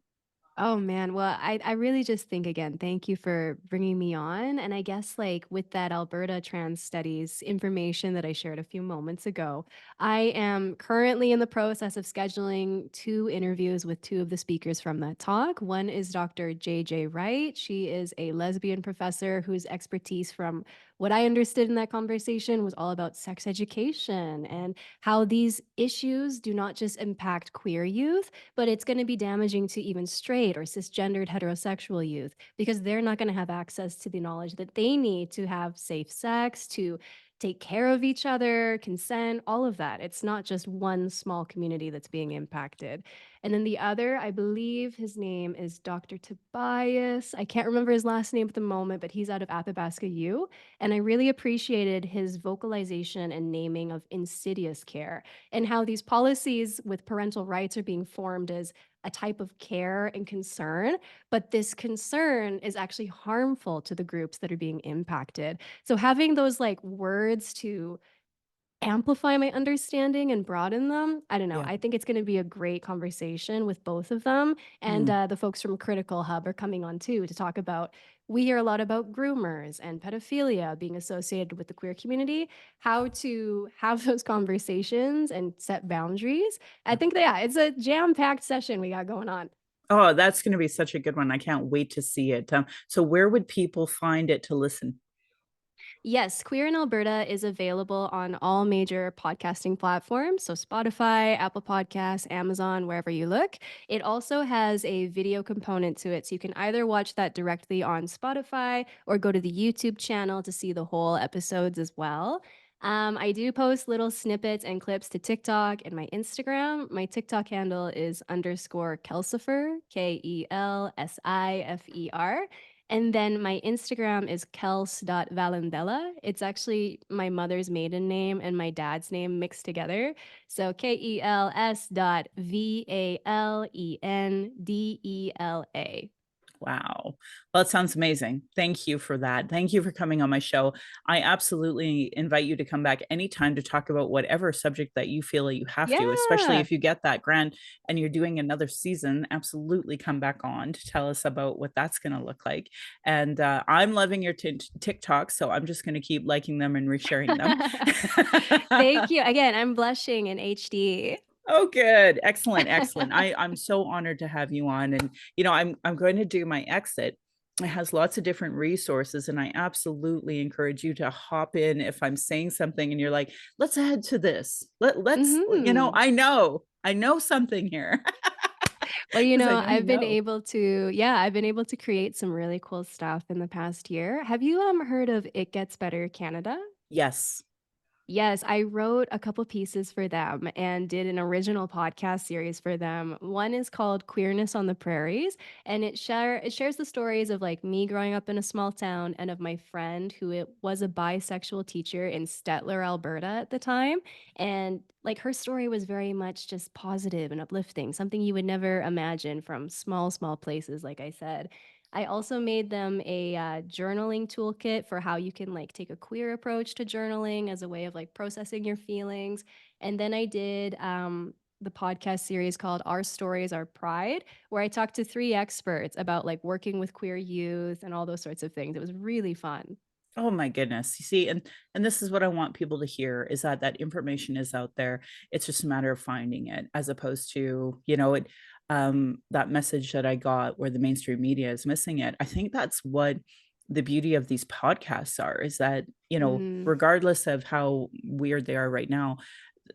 Oh man, well, I really just think, again, thank you for bringing me on. And I guess like with that Alberta Trans Studies information that I shared a few moments ago, I am currently in the process of scheduling two interviews with two of the speakers from that talk. One is Dr. JJ Wright. She is a lesbian professor whose expertise, from what I understood in that conversation, was all about sex education and how these issues do not just impact queer youth, but it's going to be damaging to even straight or cisgendered heterosexual youth, because they're not going to have access to the knowledge that they need to have safe sex, to take care of each other, consent, all of that. It's not just one small community that's being impacted. And then the other, I believe his name is Dr. Tobias. I can't remember his last name at the moment, but he's out of Athabasca U. And I really appreciated his vocalization and naming of insidious care, and how these policies with parental rights are being formed as a type of care and concern, but this concern is actually harmful to the groups that are being impacted. So having those like words to amplify my understanding and broaden them. I don't know. Yeah. I think it's going to be a great conversation with both of them. And Mm. the folks from Critical Hub are coming on too to talk about. We hear a lot about groomers and pedophilia being associated with the queer community, how to have those conversations and set boundaries. I think that, yeah, it's a jam packed session we got going on. Oh, that's going to be such a good one. I can't wait to see it. So where would people find it to listen? Yes, Queer in Alberta is available on all major podcasting platforms. So, Spotify, Apple Podcasts, Amazon, wherever you look. It also has a video component to it. So, you can either watch that directly on Spotify or go to the YouTube channel to see the whole episodes as well. I do post little snippets and clips to TikTok and my Instagram. My TikTok handle is underscore Kelsifer, Kelsifer. And then my Instagram is kels.valendella. It's actually my mother's maiden name and my dad's name mixed together. So KELS.VALENDELA. Wow. Well, it sounds amazing. Thank you for that. Thank you for coming on my show. I absolutely invite you to come back anytime to talk about whatever subject that you feel that you have to, especially Yeah. if you get that grant and you're doing another season. Absolutely come back on to tell us about what that's going to look like. And I'm loving your TikTok, so I'm just going to keep liking them and resharing them. Thank you. Again, I'm blushing in HD. Oh, good. Excellent. Excellent. I'm so honored to have you on. And, I'm going to do my exit. It has lots of different resources, and I absolutely encourage you to hop in if I'm saying something and you're like, let's add to this. Mhm. I know something here Well, because I know you I've been know. able to yeah, I've been able to create some really cool stuff in the past year. Have you, heard of It Gets Better Canada? Yes. Yes, I wrote a couple pieces for them and did an original podcast series for them. One is called Queerness on the Prairies, and it shares the stories of like me growing up in a small town and of my friend who it was a bisexual teacher in Stettler, Alberta at the time. And like her story was very much just positive and uplifting, something you would never imagine from small places, like I said. I also made them a journaling toolkit for how you can like take a queer approach to journaling as a way of like processing your feelings. And then I did the podcast series called Our Stories, Our Pride, where I talked to three experts about like working with queer youth and all those sorts of things. It was really fun. Oh my goodness. You see, and this is what I want people to hear is that that information is out there. It's just a matter of finding it as opposed to, that message that I got where the mainstream media is missing it. I think that's what the beauty of these podcasts are is that, Mm, regardless of how weird they are right now,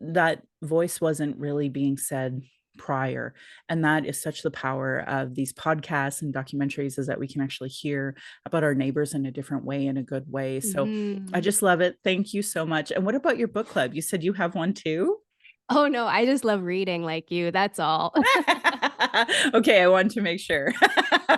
that voice wasn't really being said prior, and that is such the power of these podcasts and documentaries is that we can actually hear about our neighbors in a different way, in a good way. So I mhm. just love it. Thank you so much. And what about your book club? You said you have one too? Oh no, I just love reading like you. That's all. Okay, I wanted to make sure.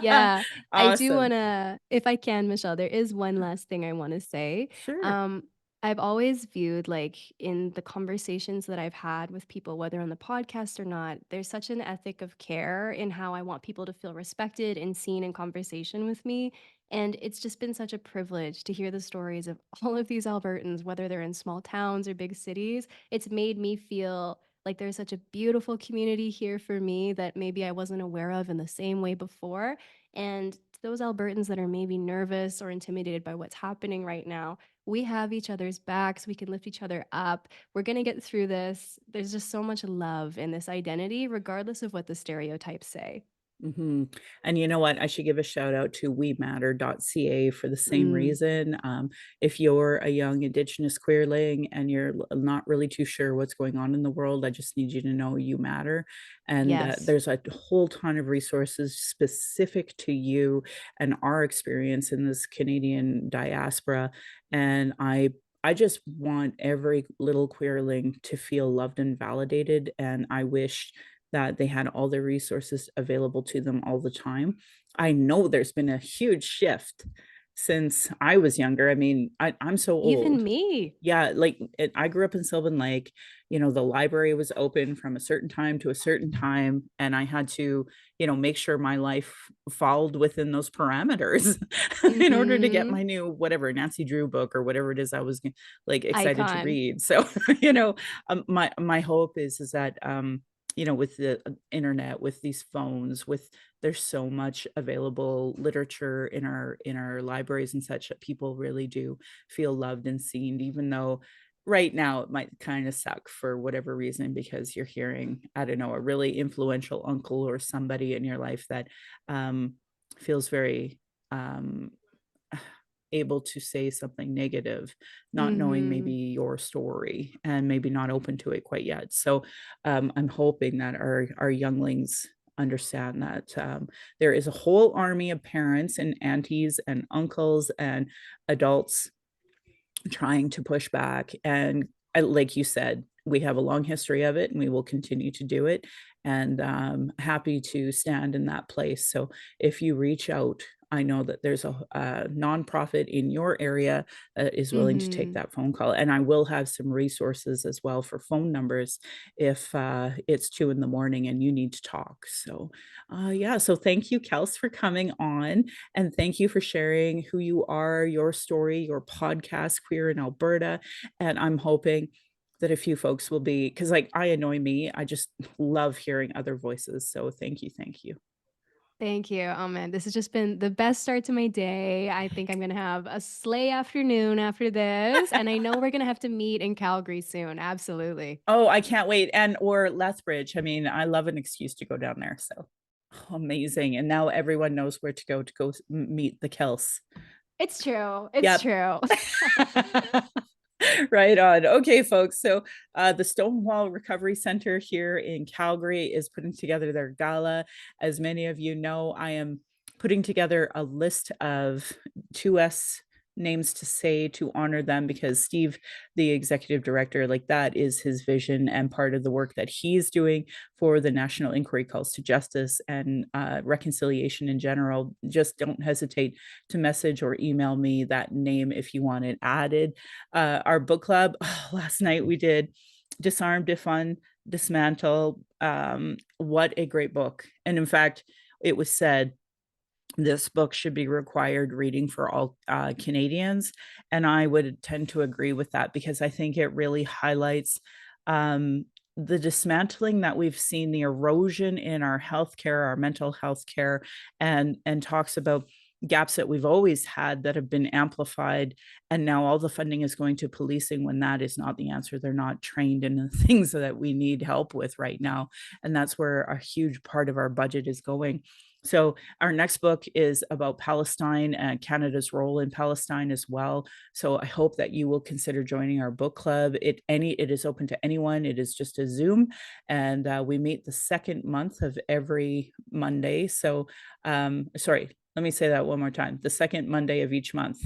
Yeah, I do Awesome. wanna if I can, Michelle, there is one last thing I wanna say. Sure. Um, I've always viewed, like, in the conversations that I've had with people, whether on the podcast or not, there's such an ethic of care in how I want people to feel respected and seen in conversation with me, and it's just been such a privilege to hear the stories of all of these Albertans, whether they're in small towns or big cities. It's made me feel like there's such a beautiful community here for me that maybe I wasn't aware of in the same way before. And to those Albertans that are maybe nervous or intimidated by what's happening right now, we have each other's backs. We can lift each other up. We're going to get through this. There's just so much love in this identity, regardless of what the stereotypes say. And you know what? I should give a shout out to wematter.ca for the same Mm, reason. If you're a young Indigenous queerling and you're not really too sure what's going on in the world, I just need you to know you matter. And yes. there's a whole ton of resources specific to you and our experience in this Canadian diaspora. And I just want every little queerling to feel loved and validated. And I wish that they had all the resources available to them all the time. I know there's been a huge shift since I was younger. I mean, I'm so Even old. me. Yeah, like I grew up in Sylvan Lake. The library was open from a certain time to a certain time, and I had to, make sure my life followed within those parameters in order to get Hmm. my new whatever Nancy Drew book or whatever it is I was like excited to Icon. read. So, my hope is that with the internet, with these phones, with there's so much available literature in our libraries and such that people really do feel loved and seen, even though right now it might kind of suck for whatever reason because you're hearing, I don't know, a really influential uncle or somebody in your life that um, feels very um, able to say something negative, not knowing maybe Hmm. your story and maybe not open to it quite yet. So I'm hoping that our younglings understand that there is a whole army of parents and aunties and uncles and adults trying to push back. And like you said, we have a long history of it and we will continue to do it. And happy to stand in that place. So if you reach out, I know that there's a nonprofit in your area that is willing to take Hmm. that phone call. And I will have some resources as well for phone numbers if it's 2 in the morning and you need to talk. So, yeah. So thank you, Kels, for coming on. And thank you for sharing who you are, your story, your podcast, Queer in Alberta. And I'm hoping that a few folks will be, because like I annoy me, I just love hearing other voices. So thank you. Thank you. Thank you. Oh man, this has just been the best start to my day. I think I'm gonna have a sleigh afternoon after this, and I know we're gonna have to meet in Calgary soon. Absolutely. Oh, I can't wait. And or Lethbridge. I mean, I love an excuse to go down there. So amazing. And now everyone knows where to go meet the Kels. It's true. It's Yep. true. Right on. Okay, folks. So the Stonewall Recovery Center here in Calgary is putting together their gala. As many of you know, I am putting together a list of 2S names to say to honor them because Steve, the executive director, like that is his vision and part of the work that he's doing for the National Inquiry Calls to Justice and reconciliation in general. Just don't hesitate to message or email me that name if you want it added. Our book club, last night we did Disarm, Defund, Dismantle. What a great book. And in fact, it was said this book should be required reading for all Canadians. And I would tend to agree with that because I think it really highlights the dismantling that we've seen, the erosion in our healthcare, our mental health care, and talks about gaps that we've always had that have been amplified. And now all the funding is going to policing when that is not the answer. They're not trained in the things that we need help with right now. And that's where a huge part of our budget is going. So our next book is about Palestine and Canada's role in Palestine as well. So I hope that you will consider joining our book club. It is open to anyone. It is just a Zoom, and we meet the second month of every Monday. So sorry, let me say that one more time: the second Monday of each month.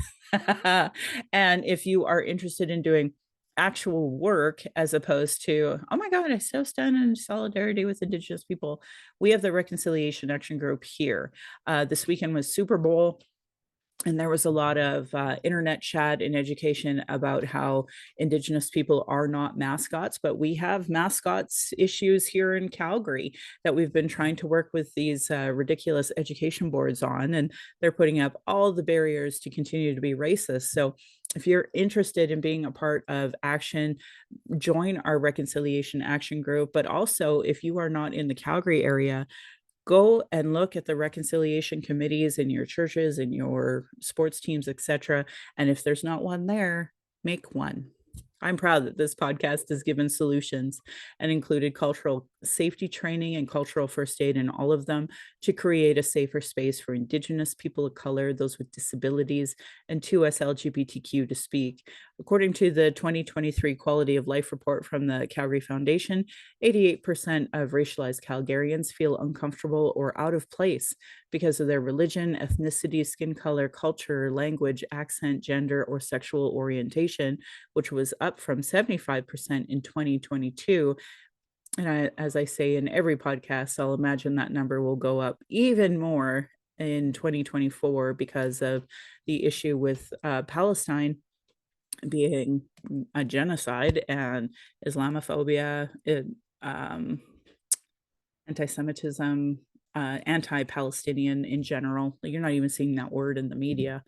And if you are interested in doing actual work as opposed to, oh my God, I so stand in solidarity with Indigenous people, we have the Reconciliation Action Group here. This weekend was Super Bowl. And there was a lot of internet chat and education about how Indigenous people are not mascots, but we have mascots issues here in Calgary that we've been trying to work with these ridiculous education boards on, and they're putting up all the barriers to continue to be racist. So if you're interested in being a part of action, join our Reconciliation Action Group. But also, if you are not in the Calgary area, go and look at the reconciliation committees in your churches and your sports teams, etc. And if there's not one there, make one. I'm proud that this podcast has given solutions and included cultural safety training and cultural first aid in all of them to create a safer space for Indigenous people of color, those with disabilities, and 2S LGBTQ to speak. According to the 2023 Quality of Life report from the Calgary Foundation, 88% of racialized Calgarians feel uncomfortable or out of place because of their religion, ethnicity, skin color, culture, language, accent, gender, or sexual orientation, which was up from 75% in 2022. And as I say in every podcast, I'll imagine that number will go up even more in 2024 because of the issue with Palestine being a genocide and Islamophobia, um, anti-Semitism, anti-Palestinian in general. You're not even seeing that word in the media.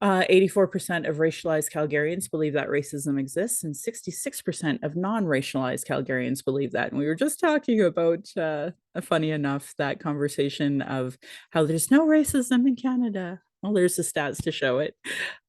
84% of racialized Calgarians believe that racism exists, and 66% of non-racialized Calgarians believe that. And we were just talking about, funny enough, that conversation of how there's no racism in Canada. Well, there's the stats to show it.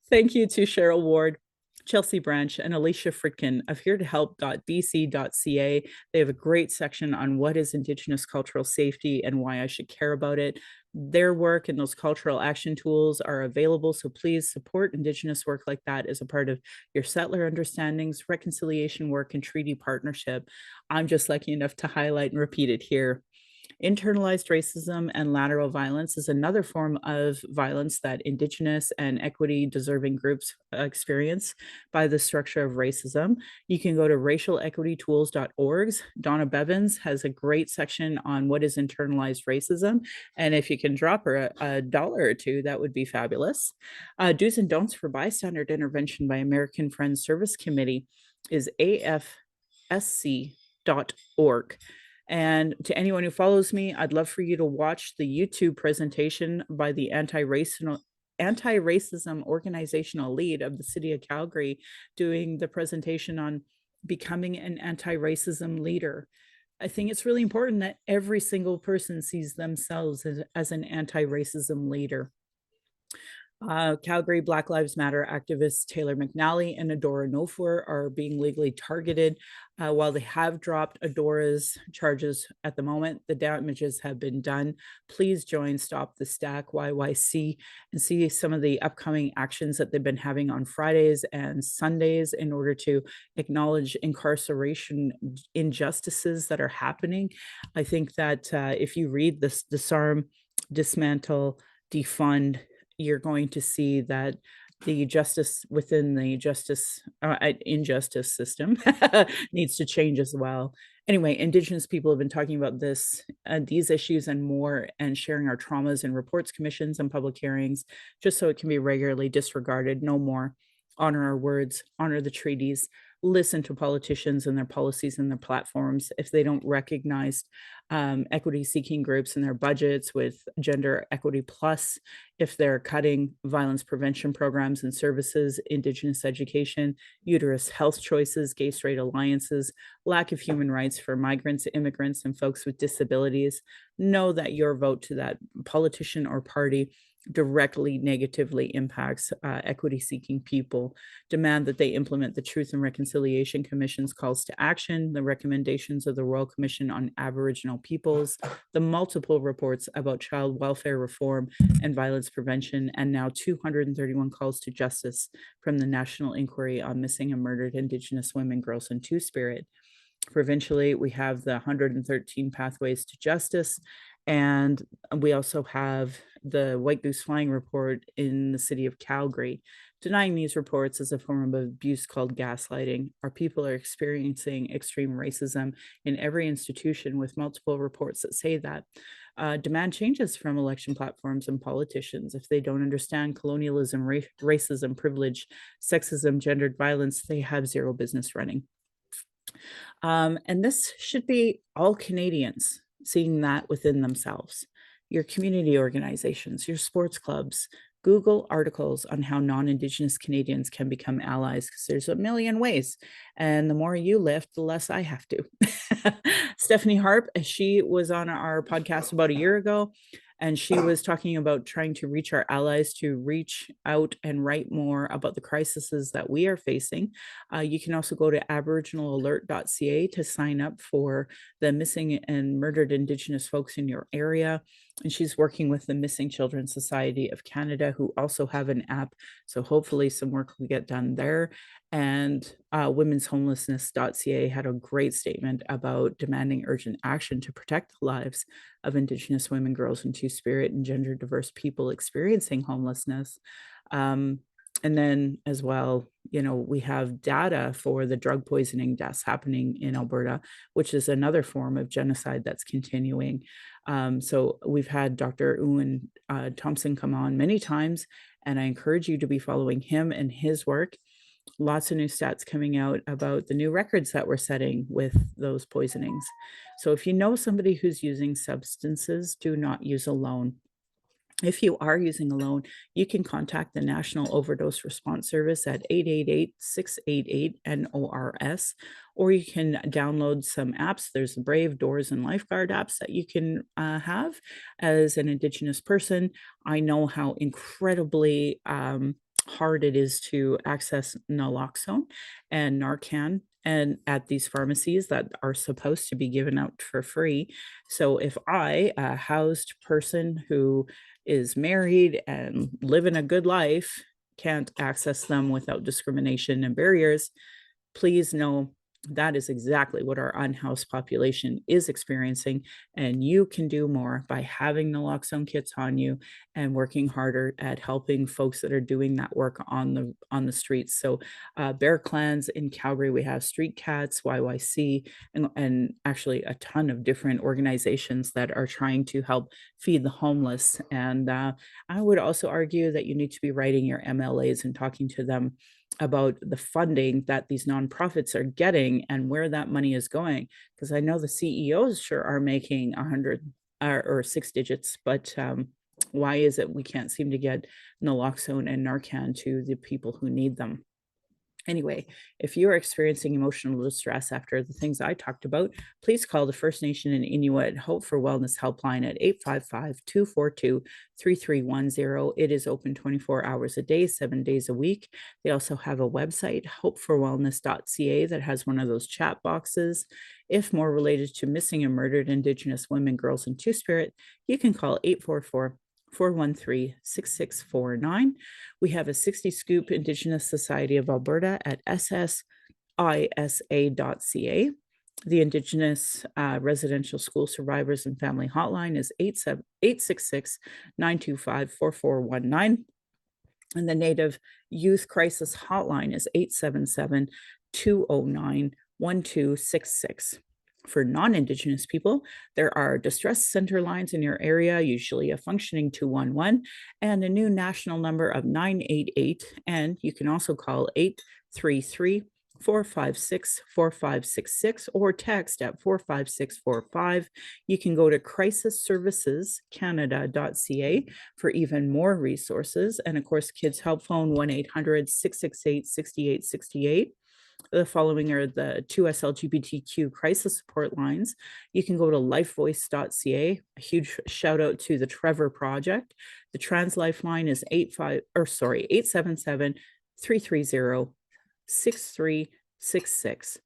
Thank you to Cheryl Ward, Chelsea Branch, and Alicia Fritkin of hereto-help.bc.ca. They have a great section on what is Indigenous cultural safety and why I should care about it. Their work and those cultural action tools are available, so please support Indigenous work like that as a part of your settler understandings, reconciliation work, and treaty partnership. I'm just lucky enough to highlight and repeat it here. Internalized racism and lateral violence is another form of violence that Indigenous and equity deserving groups experience by the structure of racism. You can go to racialequitytools.org. Donna Bevins has a great section on what is internalized racism. And if you can drop her a dollar or two, that would be fabulous. Do's and don'ts for bystander intervention by American Friends Service Committee is afsc.org. And to anyone who follows me, I'd love for you to watch the YouTube presentation by the anti-racism organizational lead of the city of Calgary, doing the presentation on becoming an anti-racism leader. I think it's really important that every single person sees themselves as an anti-racism leader. Calgary Black Lives Matter activists Taylor McNally and Adora Nofour are being legally targeted. While they have dropped Adora's charges at the moment, the damages have been done. Please join Stop the Stack YYC and see some of the upcoming actions that they've been having on Fridays and Sundays in order to acknowledge incarceration injustices that are happening. I think that if you read this Disarm, Dismantle, Defund, you're going to see that the justice within the injustice system needs to change as well. Anyway, Indigenous people have been talking about these issues and more, and sharing our traumas in reports, commissions, and public hearings, just so it can be regularly disregarded no more. Honor our words, honor the treaties, listen to politicians and their policies and their platforms. If they don't recognize equity seeking groups in their budgets with Gender Equity Plus, if they're cutting violence prevention programs and services, Indigenous education, uterus health choices, gay straight alliances, lack of human rights for migrants, immigrants, and folks with disabilities, know that your vote to that politician or party directly negatively impacts equity seeking people. Demand that they implement the Truth and Reconciliation Commission's calls to action, the recommendations of the Royal Commission on Aboriginal Peoples, the multiple reports about child welfare reform and violence prevention, and now 231 calls to justice from the National Inquiry on Missing and Murdered Indigenous Women, Girls, and Two-Spirit. Provincially, we have the 113 Pathways to Justice, and we also have the White Goose Flying Report in the city of Calgary. Denying these reports is a form of abuse called gaslighting. Our people are experiencing extreme racism in every institution, with multiple reports that say that. Demand changes from election platforms and politicians. If they don't understand colonialism, racism, privilege, sexism, gendered violence, they have zero business running. And this should be all Canadians seeing that within themselves. Your community organizations, your sports clubs, Google articles on how non-Indigenous Canadians can become allies, because there's a million ways. And the more you lift, the less I have to. Stephanie Harp, she was on our podcast about a year ago, and she was talking about trying to reach our allies to reach out and write more about the crises that we are facing. You can also go to aboriginalalert.ca to sign up for the missing and murdered Indigenous folks in your area. And she's working with the Missing Children Society of Canada, who also have an app. So hopefully some work will get done there. And womenshomelessness.ca had a great statement about demanding urgent action to protect the lives of Indigenous women, girls, and Two-Spirit and gender diverse people experiencing homelessness. And then as well, we have data for the drug poisoning deaths happening in Alberta, which is another form of genocide that's continuing. So we've had Dr. Ewan Thompson come on many times, and I encourage you to be following him and his work. Lots of new stats coming out about the new records that we're setting with those poisonings. So if you know somebody who's using substances, do not use alone. If you are using a loan, you can contact the National Overdose Response Service at 888-688-NORS, or you can download some apps. There's the Brave, Doors, and Lifeguard apps that you can have as an Indigenous person. I know how incredibly hard it is to access naloxone and Narcan and at these pharmacies that are supposed to be given out for free. So if I, a housed person who is married and living a good life, can't access them without discrimination and barriers, please know that is exactly what our unhoused population is experiencing. And you can do more by having naloxone kits on you and working harder at helping folks that are doing that work on the streets. So Bear Clans in Calgary, we have Street Cats, YYC, and actually a ton of different organizations that are trying to help feed the homeless. And I would also argue that you need to be writing your MLAs and talking to them about the funding that these nonprofits are getting and where that money is going. Because I know the CEOs sure are making 100 or six digits, but why is it we can't seem to get naloxone and Narcan to the people who need them? Anyway, if you're experiencing emotional distress after the things I talked about, please call the First Nation and Inuit Hope for Wellness helpline at 855-242-3310. It is open 24 hours a day, 7 days a week. They also have a website, hopeforwellness.ca, that has one of those chat boxes. If more related to missing and murdered Indigenous women, girls, and Two-Spirit, you can call 844-413-6649. We have a 60 Scoop Indigenous Society of Alberta at ssisa.ca. The Indigenous Residential School Survivors and Family Hotline is 866-925-4419. And the Native Youth Crisis Hotline is 877-209-1266. For non-Indigenous people, there are distress center lines in your area, usually a functioning 211, and a new national number of 988. And you can also call 833-456-4566 or text at 45645. You can go to crisisservicescanada.ca for even more resources. And of course, Kids Help Phone 1-800-668-6868. The following are the two SLGBTQ crisis support lines. You can go to lifevoice.ca. A huge shout out to the Trevor Project. The Trans Lifeline is 877-330-6366.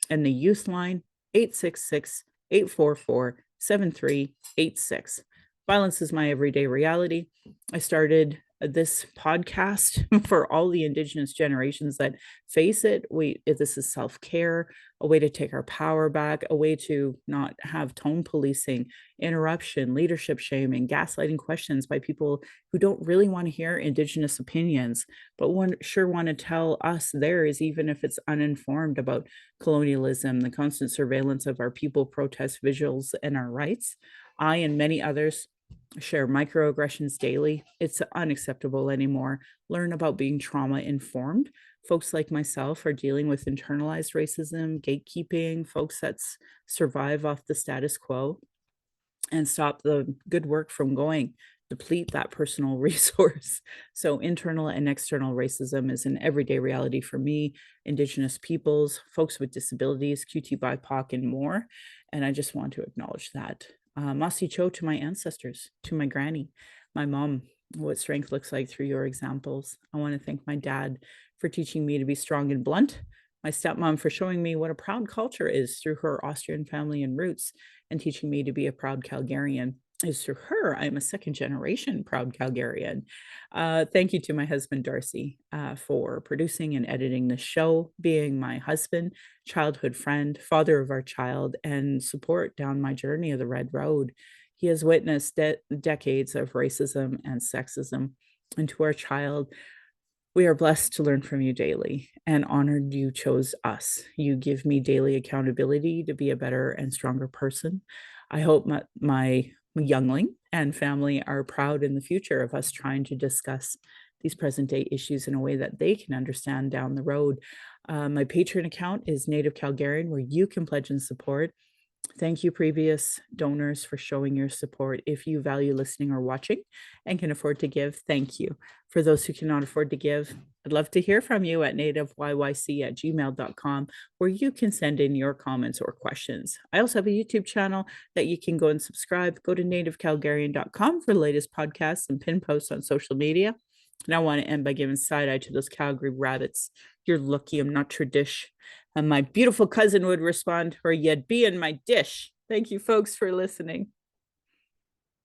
And the Youth Line, 866-844-7386. Violence is my everyday reality. I started this podcast for all the Indigenous generations that face it. This is self-care, a way to take our power back, a way to not have tone policing, interruption, leadership shaming, gaslighting questions by people who don't really want to hear Indigenous opinions, but want to tell us theirs, even if it's uninformed about colonialism, the constant surveillance of our people, protest visuals, and our rights. I and many others share microaggressions daily. It's unacceptable anymore. Learn about being trauma informed. Folks like myself are dealing with internalized racism, gatekeeping, folks that survive off the status quo and stop the good work from going, deplete that personal resource. So internal and external racism is an everyday reality for me, Indigenous peoples, folks with disabilities, QT BIPOC, and more. And I just want to acknowledge that. Masi Cho to my ancestors, to my granny, my mom, what strength looks like through your examples. I want to thank my dad for teaching me to be strong and blunt, my stepmom for showing me what a proud culture is through her Austrian family and roots, and teaching me to be a proud Calgarian. Is through her, I'm a second generation proud Calgarian. Thank you to my husband, Darcy, for producing and editing the show, being my husband, childhood friend, father of our child, and support down my journey of the Red Road. He has witnessed decades of racism and sexism. And to our child, We are blessed to learn from you daily and honored you chose us. You give me daily accountability to be a better and stronger person. I hope my youngling and family are proud in the future of us trying to discuss these present day issues in a way that they can understand down the road. My Patreon account is Native Calgarian, where you can pledge and support. Thank you, previous donors, for showing your support. If you value listening or watching and can afford to give, thank you. For those who cannot afford to give, I'd love to hear from you at nativeyyc@gmail.com, where you can send in your comments or questions. I also have a YouTube channel that you can go and subscribe. Go to nativecalgarian.com for the latest podcasts and pin posts on social media. And I want to end by giving side eye to those Calgary rabbits. You're lucky I'm not tradish. And my beautiful cousin would respond, or you'd be in my dish. Thank you, folks, for listening.